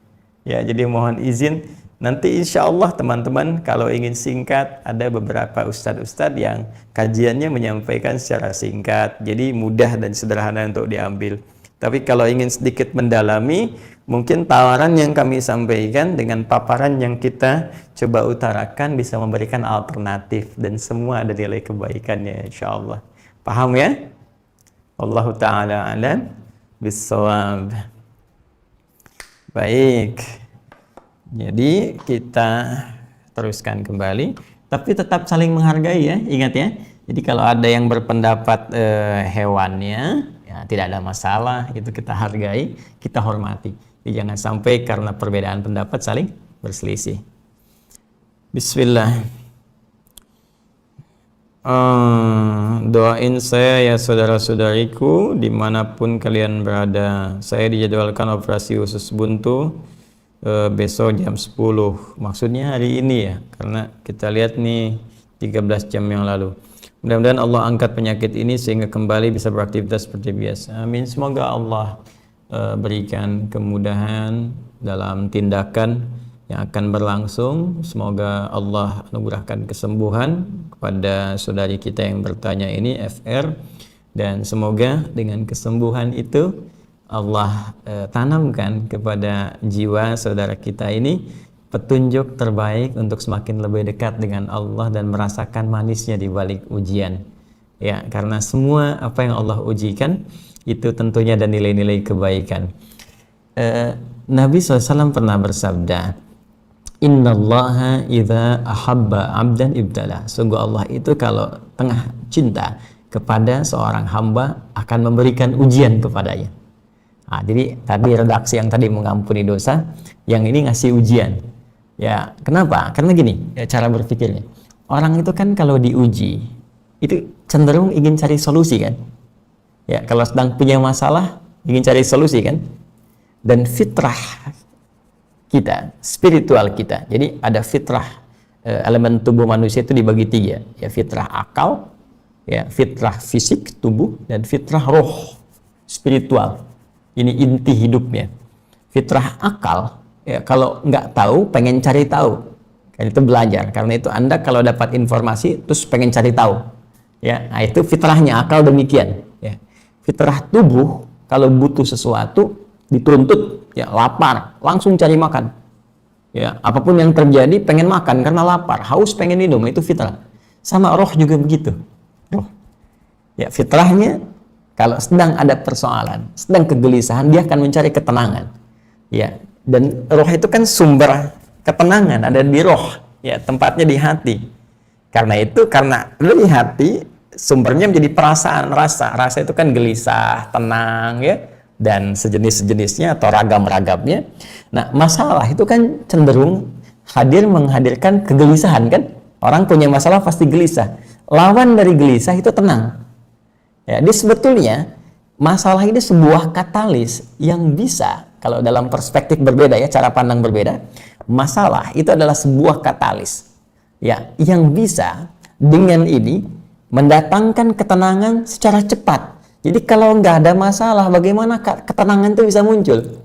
Ya, jadi mohon izin, nanti insya Allah teman-teman kalau ingin singkat, ada beberapa ustadz-ustadz yang kajiannya menyampaikan secara singkat, jadi mudah dan sederhana untuk diambil. Tapi kalau ingin sedikit mendalami, mungkin tawaran yang kami sampaikan dengan paparan yang kita coba utarakan bisa memberikan alternatif, dan semua ada nilai kebaikannya insya Allah. Paham ya? Wallahu ta'ala a'lam bissawab. Baik, jadi kita teruskan kembali, tapi tetap saling menghargai ya, ingat ya. Jadi kalau ada yang berpendapat hewannya, ya tidak ada masalah, itu kita hargai, kita hormati. Jadi jangan sampai karena perbedaan pendapat saling berselisih. Bismillah. Doain saya ya saudara-saudariku dimanapun kalian berada. Saya dijadwalkan operasi usus buntu besok jam 10. Maksudnya hari ini ya, karena kita lihat nih 13 jam yang lalu. Mudah-mudahan Allah angkat penyakit ini sehingga kembali bisa beraktivitas seperti biasa. Amin. Semoga Allah berikan kemudahan dalam tindakan yang akan berlangsung. Semoga Allah anugerahkan kesembuhan kepada saudari kita yang bertanya ini, FR, dan semoga dengan kesembuhan itu Allah tanamkan kepada jiwa saudara kita ini petunjuk terbaik untuk semakin lebih dekat dengan Allah dan merasakan manisnya di balik ujian. Ya, karena semua apa yang Allah ujikan itu tentunya ada nilai-nilai kebaikan. Nabi SAW pernah bersabda, Innallaha idza ahabba 'abdan ibtala. Sungguh Allah itu kalau tengah cinta kepada seorang hamba akan memberikan ujian kepadanya. Nah, jadi tadi redaksi yang tadi mengampuni dosa, yang ini ngasih ujian. Ya, kenapa? Karena gini, ya, cara berpikirnya. Orang itu kan kalau diuji, itu cenderung ingin cari solusi kan? Ya, kalau sedang punya masalah, ingin cari solusi kan? Dan fitrah kita, spiritual kita. Jadi ada fitrah elemen tubuh manusia itu dibagi 3, ya fitrah akal, ya fitrah fisik tubuh, dan fitrah roh spiritual. Ini inti hidupnya. Fitrah akal, ya kalau nggak tahu pengen cari tahu, kan itu belajar. Karena itu Anda kalau dapat informasi terus pengen cari tahu, ya, nah itu fitrahnya akal demikian. Ya. Fitrah tubuh kalau butuh sesuatu dituntut, ya lapar langsung cari makan. Ya, apapun yang terjadi pengen makan karena lapar, haus pengen minum, itu fitrah. Sama roh juga begitu. Roh. Ya, fitrahnya kalau sedang ada persoalan, sedang kegelisahan, dia akan mencari ketenangan. Ya, dan roh itu kan sumber ketenangan ada di roh, ya, tempatnya di hati. Karena itu, karena dari hati sumbernya menjadi perasaan, rasa itu kan gelisah, tenang, ya, dan sejenis-sejenisnya atau ragam-ragamnya. Nah, masalah itu kan cenderung menghadirkan kegelisahan, kan? Orang punya masalah pasti gelisah. Lawan dari gelisah itu tenang. Ya, jadi sebetulnya masalah ini sebuah katalis yang bisa, kalau dalam perspektif berbeda, ya, cara pandang berbeda, masalah itu adalah sebuah katalis, ya, yang bisa dengan ini mendatangkan ketenangan secara cepat. Jadi kalau nggak ada masalah, bagaimana ketenangan itu bisa muncul?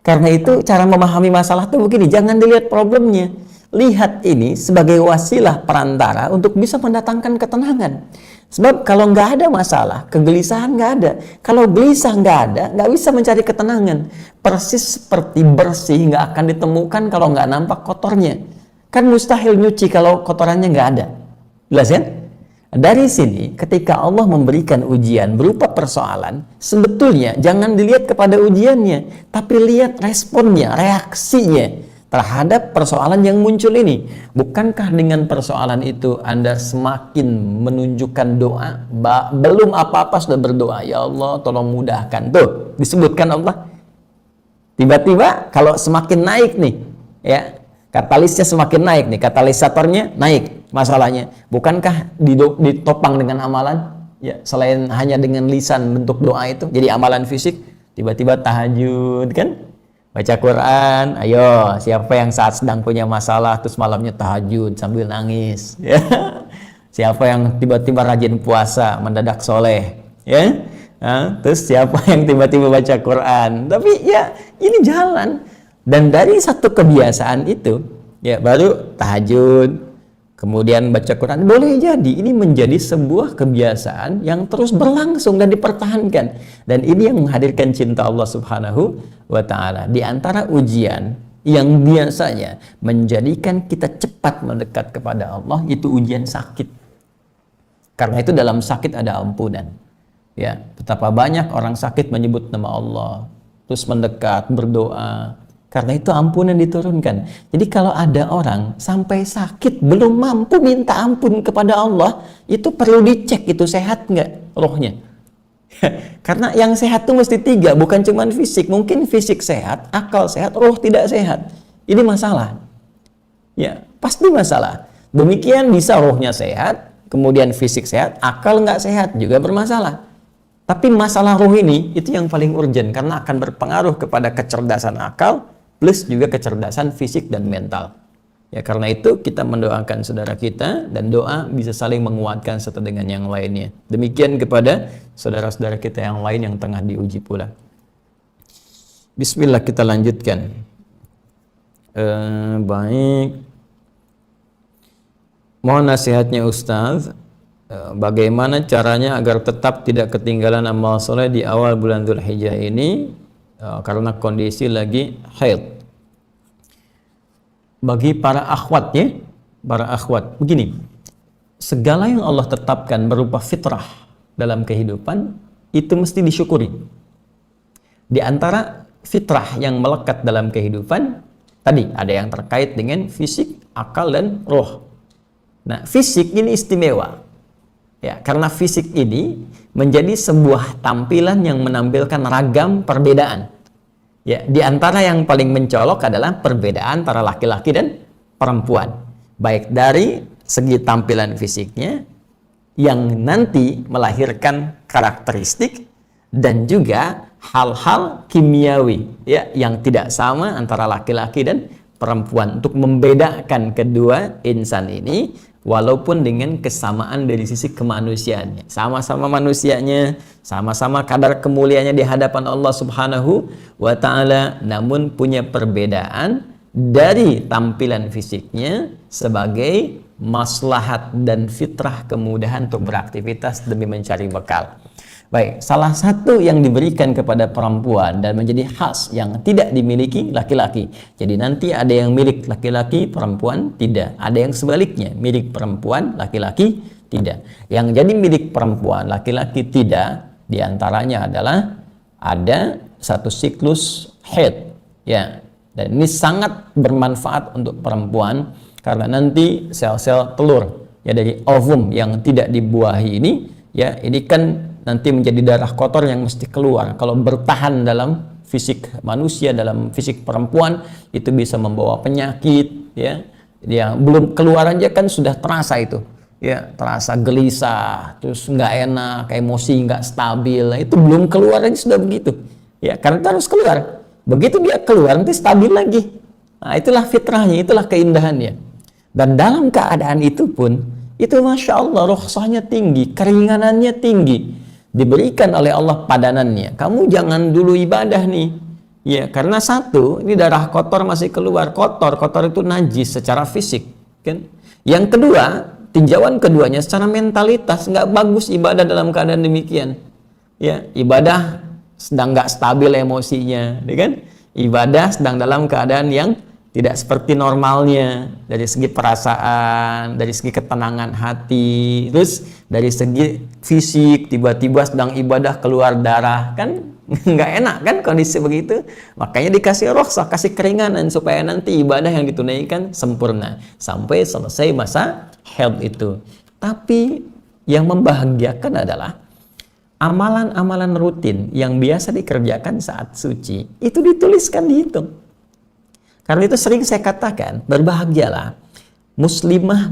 Karena itu cara memahami masalah itu begini, jangan dilihat problemnya, lihat ini sebagai wasilah perantara untuk bisa mendatangkan ketenangan. Sebab kalau nggak ada masalah, kegelisahan nggak ada. Kalau gelisah nggak ada, nggak bisa mencari ketenangan. Persis seperti bersih nggak akan ditemukan kalau nggak nampak kotornya. Kan mustahil nyuci kalau kotorannya nggak ada. Jelas ya? Dari sini, ketika Allah memberikan ujian berupa persoalan, sebetulnya jangan dilihat kepada ujiannya, tapi lihat responnya, reaksinya terhadap persoalan yang muncul ini. Bukankah dengan persoalan itu Anda semakin menunjukkan doa? Belum apa-apa sudah berdoa, ya Allah tolong mudahkan. Tuh, disebutkan Allah. Tiba-tiba kalau semakin naik nih, ya, katalisnya semakin naik nih, katalisatornya naik masalahnya. Bukankah ditopang dengan amalan? Ya, selain hanya dengan lisan bentuk doa itu, jadi amalan fisik, tiba-tiba tahajud, kan? Baca Quran, ayo, siapa yang saat sedang punya masalah terus malamnya tahajud sambil nangis, ya. Siapa yang tiba-tiba rajin puasa, mendadak soleh, ya. Nah, terus siapa yang tiba-tiba baca Quran. Tapi ya ini jalan. Dan dari satu kebiasaan itu, ya, baru tahajud, kemudian baca Quran, boleh jadi ini menjadi sebuah kebiasaan yang terus berlangsung dan dipertahankan. Dan ini yang menghadirkan cinta Allah Subhanahu wa Ta'ala. Di antara ujian yang biasanya menjadikan kita cepat mendekat kepada Allah, itu ujian sakit. Karena itu dalam sakit ada ampunan. Ya, betapa banyak orang sakit menyebut nama Allah, terus mendekat, berdoa. Karena itu ampunan diturunkan. Jadi kalau ada orang sampai sakit belum mampu minta ampun kepada Allah, itu perlu dicek itu sehat nggak rohnya. Karena yang sehat itu mesti 3, bukan cuma fisik. Mungkin fisik sehat, akal sehat, roh tidak sehat. Ini masalah. Ya, pasti masalah. Demikian bisa rohnya sehat, kemudian fisik sehat, akal nggak sehat juga bermasalah. Tapi masalah roh ini itu yang paling urgent karena akan berpengaruh kepada kecerdasan akal plus juga kecerdasan fisik dan mental. Ya, karena itu kita mendoakan saudara kita, dan doa bisa saling menguatkan satu dengan yang lainnya. Demikian kepada saudara-saudara kita yang lain yang tengah diuji pula. Bismillah, kita lanjutkan. Baik. Mohon nasihatnya Ustaz, bagaimana caranya agar tetap tidak ketinggalan amal soleh di awal bulan Dzulhijjah ini, karena kondisi lagi haid. Bagi para akhwat, ya, para akhwat, begini, segala yang Allah tetapkan berupa fitrah dalam kehidupan itu mesti disyukuri. Di antara fitrah yang melekat dalam kehidupan tadi ada yang terkait dengan fisik, akal, dan roh. Nah, fisik ini istimewa, ya, karena fisik ini menjadi sebuah tampilan yang menampilkan ragam perbedaan. Ya, di antara yang paling mencolok adalah perbedaan antara laki-laki dan perempuan, baik dari segi tampilan fisiknya yang nanti melahirkan karakteristik dan juga hal-hal kimiawi, ya, yang tidak sama antara laki-laki dan perempuan, untuk membedakan kedua insan ini, walaupun dengan kesamaan dari sisi kemanusiaannya. Sama-sama manusianya, sama-sama kadar kemuliaannya di hadapan Allah Subhanahu wa Ta'ala, namun punya perbedaan dari tampilan fisiknya sebagai maslahat dan fitrah kemudahan untuk beraktivitas demi mencari bekal. Baik, salah satu yang diberikan kepada perempuan dan menjadi khas yang tidak dimiliki laki-laki. Jadi nanti ada yang milik laki-laki, perempuan tidak. Ada yang sebaliknya, milik perempuan, laki-laki tidak. Yang jadi milik perempuan, laki-laki tidak, diantaranya adalah ada satu siklus haid. Ya, dan ini sangat bermanfaat untuk perempuan karena nanti sel-sel telur ya dari ovum yang tidak dibuahi ini, ya ini kan nanti menjadi darah kotor yang mesti keluar. Kalau bertahan dalam fisik manusia, dalam fisik perempuan, itu bisa membawa penyakit, ya. Yang belum keluar aja kan sudah terasa itu, ya, terasa gelisah, terus nggak enak, emosi nggak stabil. Nah, itu belum keluar aja sudah begitu, ya, karena itu harus keluar. Begitu dia keluar nanti stabil lagi. Nah, itulah fitrahnya, itulah keindahannya. Dan dalam keadaan itu pun, itu Masya Allah, rukhsahnya tinggi, keringanannya tinggi. Diberikan oleh Allah padanannya. Kamu jangan dulu ibadah nih, ya, karena satu, ini darah kotor masih keluar. Kotor itu najis secara fisik, kan? Yang kedua, tinjauan keduanya secara mentalitas, nggak bagus ibadah dalam keadaan demikian, ya. Ibadah sedang nggak stabil emosinya, ya kan? Ibadah sedang dalam keadaan yang tidak seperti normalnya dari segi perasaan, dari segi ketenangan hati, terus dari segi fisik, tiba-tiba sedang ibadah keluar darah, kan nggak enak kan kondisi begitu. Makanya dikasih rukhsah, kasih keringanan supaya nanti ibadah yang ditunaikan sempurna sampai selesai masa haid itu. Tapi yang membahagiakan adalah amalan-amalan rutin yang biasa dikerjakan saat suci itu dituliskan, dihitung. Karena itu sering saya katakan, berbahagialah muslimah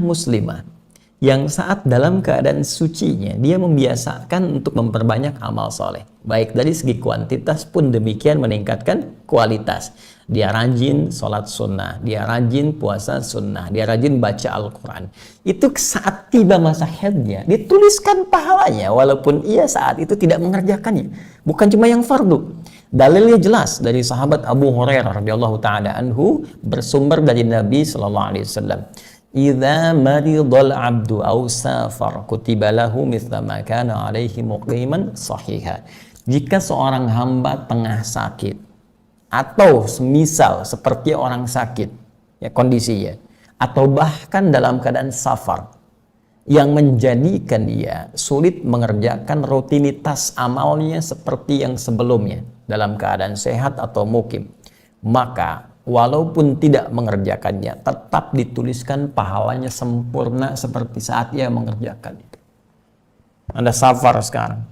yang saat dalam keadaan sucinya dia membiasakan untuk memperbanyak amal soleh. Baik dari segi kuantitas pun demikian meningkatkan kualitas. Dia rajin sholat sunnah, dia rajin puasa sunnah, dia rajin baca Al-Quran. Itu saat tiba masa haidnya, dituliskan pahalanya walaupun ia saat itu tidak mengerjakannya. Bukan cuma yang fardu. Dalilnya jelas dari sahabat Abu Hurairah radhiyallahu taala anhu, bersumber dari Nabi sallallahu alaihi wasallam. Idza maridal 'abdu aw safar kutiba lahu mithla ma kana 'alaihi muqiman sahiha. Jika seorang hamba tengah sakit atau semisal seperti orang sakit, ya kondisinya, atau bahkan dalam keadaan safar yang menjadikan dia sulit mengerjakan rutinitas amalnya seperti yang sebelumnya dalam keadaan sehat atau mukim, maka walaupun tidak mengerjakannya tetap dituliskan pahalanya sempurna seperti saat ia mengerjakannya. Anda safar sekarang,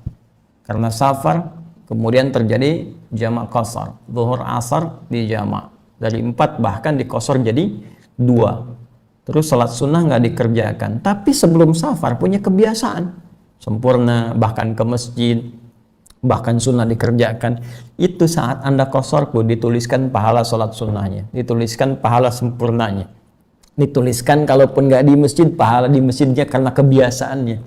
karena safar kemudian terjadi jamak qasar, zuhur asar di jamak dari 4 bahkan dikosor jadi 2. Terus salat sunnah nggak dikerjakan, tapi sebelum safar punya kebiasaan sempurna, bahkan ke masjid, bahkan sunnah dikerjakan. Itu saat Anda qasar pun dituliskan pahala salat sunnahnya, dituliskan pahala sempurnanya, dituliskan kalaupun nggak di masjid, pahala di masjidnya karena kebiasaannya.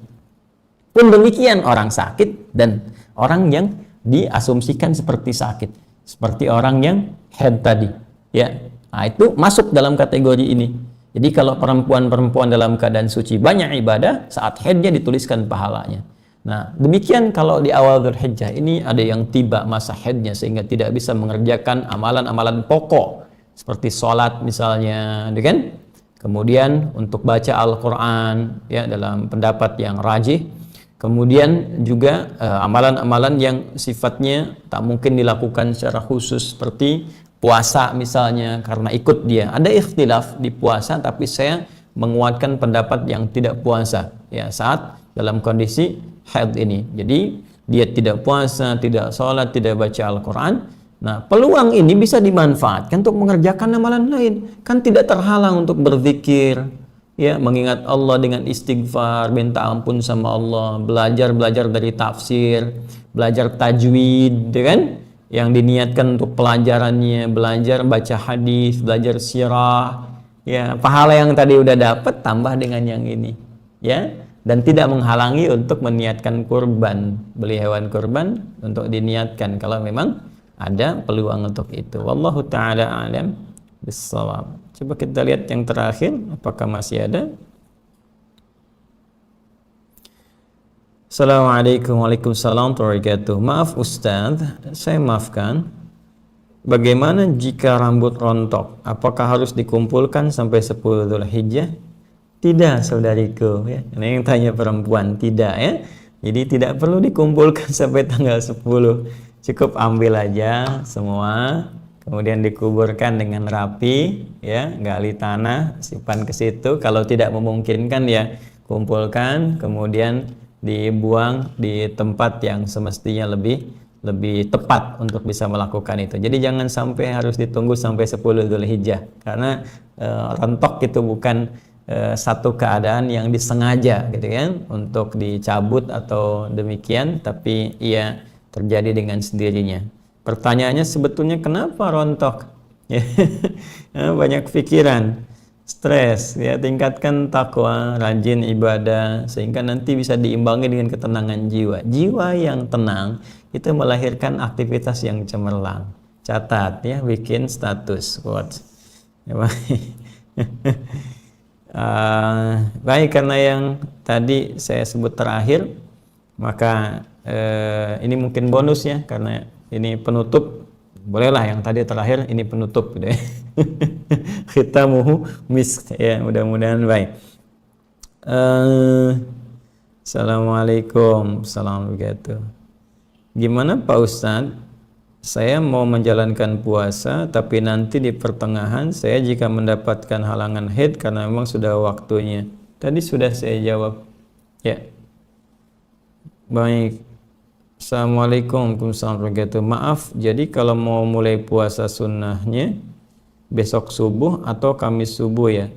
Pun demikian orang sakit dan orang yang diasumsikan seperti sakit, seperti orang yang haid tadi, ya. Nah, itu masuk dalam kategori ini. Jadi kalau perempuan-perempuan dalam keadaan suci banyak ibadah, saat haidnya dituliskan pahalanya. Nah, demikian kalau di awal Dzulhijjah ini ada yang tiba masa haidnya sehingga tidak bisa mengerjakan amalan-amalan pokok seperti sholat misalnya, kan? Kemudian untuk baca Al-Quran, ya, dalam pendapat yang rajih. Kemudian juga amalan-amalan yang sifatnya tak mungkin dilakukan secara khusus seperti puasa misalnya, karena ikut dia. Ada ikhtilaf di puasa, tapi saya menguatkan pendapat yang tidak puasa, ya, saat dalam kondisi haid ini. Jadi dia tidak puasa, tidak sholat, tidak baca Al-Quran. Nah, peluang ini bisa dimanfaatkan untuk mengerjakan amalan lain. Kan tidak terhalang untuk berzikir, ya, mengingat Allah dengan istighfar, minta ampun sama Allah, belajar dari tafsir, belajar tajwid, ya kan? yang diniatkan untuk pelajarannya, belajar baca hadis, belajar sirah, ya pahala yang tadi udah dapat tambah dengan yang ini, ya, dan tidak menghalangi untuk meniatkan kurban, beli hewan kurban untuk diniatkan kalau memang ada peluang untuk itu. Wallahu taala alam bissawab. Coba kita lihat yang terakhir, apakah masih ada? Assalamualaikum warahmatullahi wabarakatuh. Maaf Ustadz, saya maafkan. Bagaimana jika rambut rontok? Apakah harus dikumpulkan sampai 10 Dzulhijjah? Tidak, saudariku. Ya. Ini yang tanya perempuan, tidak ya. Jadi tidak perlu dikumpulkan sampai tanggal 10. Cukup ambil aja semua, kemudian dikuburkan dengan rapi, ya, gali tanah, simpan ke situ. Kalau tidak memungkinkan ya kumpulkan, kemudian dibuang di tempat yang semestinya lebih tepat untuk bisa melakukan itu. Jadi jangan sampai harus ditunggu sampai 10 Dzulhijjah, karena rontok itu bukan satu keadaan yang disengaja gitu kan untuk dicabut atau demikian, tapi ia terjadi dengan sendirinya. Pertanyaannya sebetulnya kenapa rontok? Banyak pikiran, stres, ya, tingkatkan takwa, rajin ibadah sehingga nanti bisa diimbangi dengan ketenangan jiwa. Jiwa yang tenang itu melahirkan aktivitas yang cemerlang. Catat ya, bikin status quotes. Baik, karena yang tadi saya sebut terakhir, maka ini mungkin bonus ya, karena ini penutup. Bolehlah yang tadi terakhir ini penutup gitu ya. Khitamuhu misk ya, mudah-mudahan baik. Assalamualaikum warahmatullahi wabarakatuh. Gimana Pak Ustadz? Saya mau menjalankan puasa, tapi nanti di pertengahan saya jika mendapatkan halangan haid karena memang sudah waktunya. Tadi sudah saya jawab. Ya. Baik. Assalamualaikum warahmatullahi wabarakatuh. Maaf, jadi kalau mau mulai puasa sunnahnya besok subuh atau Kamis subuh ya?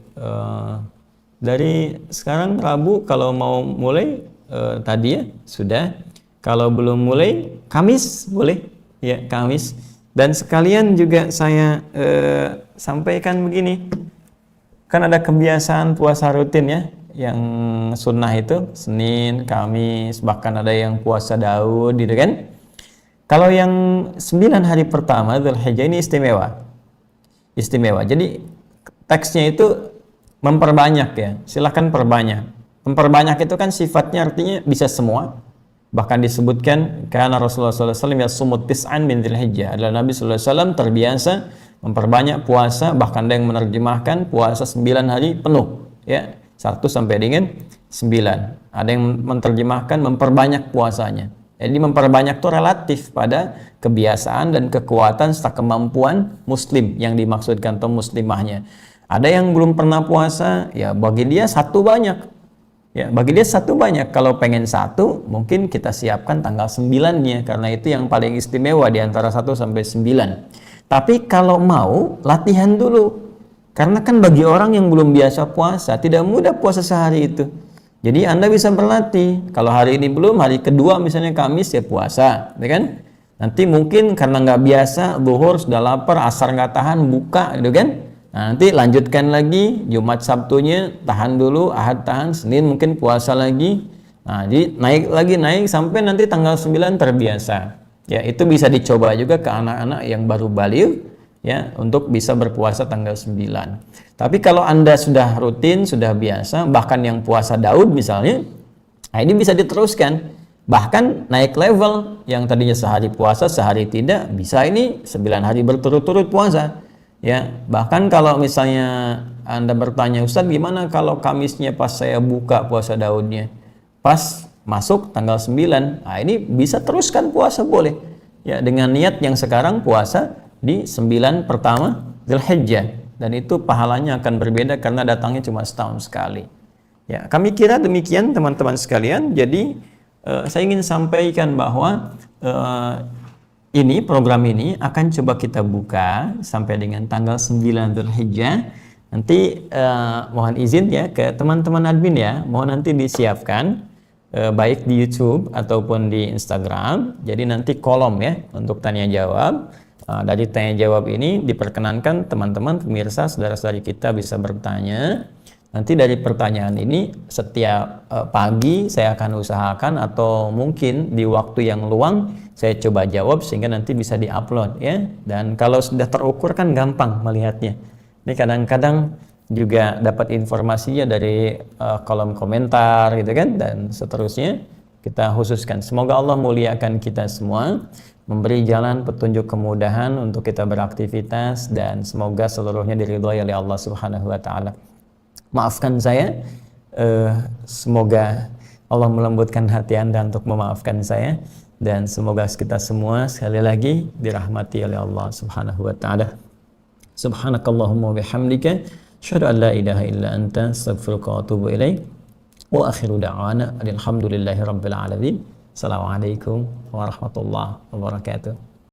Dari sekarang Rabu kalau mau mulai tadi ya sudah. Kalau belum mulai Kamis boleh ya, Kamis. Dan sekalian juga saya sampaikan begini, kan ada kebiasaan puasa rutin ya, yang sunnah itu Senin, Kamis, bahkan ada yang puasa Daud gitu kan. Kalau yang 9 hari pertama Dzulhijjah ini istimewa. Jadi teksnya itu memperbanyak ya, silahkan perbanyak. Memperbanyak itu kan sifatnya artinya bisa semua. Bahkan disebutkan karena Rasulullah SAW ya sumut tis'an min Dzulhijjah, adalah Nabi SAW terbiasa memperbanyak puasa, bahkan ada yang menerjemahkan puasa 9 hari penuh ya, 1 sampai dengan 9. Ada yang menerjemahkan memperbanyak puasanya. Jadi memperbanyak itu relatif pada kebiasaan dan kekuatan serta kemampuan muslim yang dimaksudkan atau muslimahnya. Ada yang belum pernah puasa, ya bagi dia satu banyak. Ya, bagi dia satu banyak. Kalau pengen satu, mungkin kita siapkan tanggal 9-nya, karena itu yang paling istimewa di antara 1 sampai 9. Tapi kalau mau, latihan dulu. Karena kan bagi orang yang belum biasa puasa, tidak mudah puasa sehari itu. Jadi Anda bisa berlatih. Kalau hari ini belum, hari kedua misalnya Kamis ya puasa, ya kan? Nanti mungkin karena nggak biasa, zuhur sudah lapar, asar nggak tahan, buka, gitu kan? Nah, nanti lanjutkan lagi, Jumat Sabtunya tahan dulu, Ahad tahan, Senin mungkin puasa lagi. Nah, jadi naik sampai nanti tanggal 9 terbiasa. Ya, itu bisa dicoba juga ke anak-anak yang baru baligh ya, untuk bisa berpuasa tanggal 9. Tapi kalau Anda sudah rutin, sudah biasa, bahkan yang puasa Daud misalnya, nah ini bisa diteruskan. Bahkan naik level, yang tadinya sehari puasa, sehari tidak, bisa ini 9 hari berturut-turut puasa. Ya, bahkan kalau misalnya Anda bertanya, Ustadz gimana kalau Kamisnya pas saya buka puasa Daudnya? Pas masuk tanggal 9, nah ini bisa teruskan puasa boleh. Ya, dengan niat yang sekarang puasa di 9 pertama Dzulhijjah. Dan itu pahalanya akan berbeda karena datangnya cuma setahun sekali. Ya, kami kira demikian teman-teman sekalian. Jadi saya ingin sampaikan bahwa program ini akan coba kita buka sampai dengan tanggal 9 Dzulhijjah. Nanti mohon izin ya ke teman-teman admin ya, mohon nanti disiapkan baik di YouTube ataupun di Instagram. Jadi nanti kolom ya untuk tanya jawab. Dari tanya jawab ini diperkenankan teman-teman pemirsa saudara-saudari kita bisa bertanya. Nanti dari pertanyaan ini setiap pagi saya akan usahakan atau mungkin di waktu yang luang saya coba jawab sehingga nanti bisa diupload ya. Dan kalau sudah terukur kan gampang melihatnya. Ini kadang-kadang juga dapat informasinya dari kolom komentar gitu kan, dan seterusnya kita khususkan. Semoga Allah muliakan kita semua, memberi jalan petunjuk kemudahan untuk kita beraktivitas, dan semoga seluruhnya diridhoi oleh Allah Subhanahu wa taala. Maafkan saya, semoga Allah melembutkan hati Anda untuk memaafkan saya, dan semoga kita semua sekali lagi dirahmati oleh Allah Subhanahu wa taala. Subhanakallahumma bihamdika asyhadu an la ilaha illa anta astaghfiruka wa atubu ilaik. Wa akhiru da'wana alhamdulillahi rabbil alamin. Assalamualaikum warahmatullahi wabarakatuh.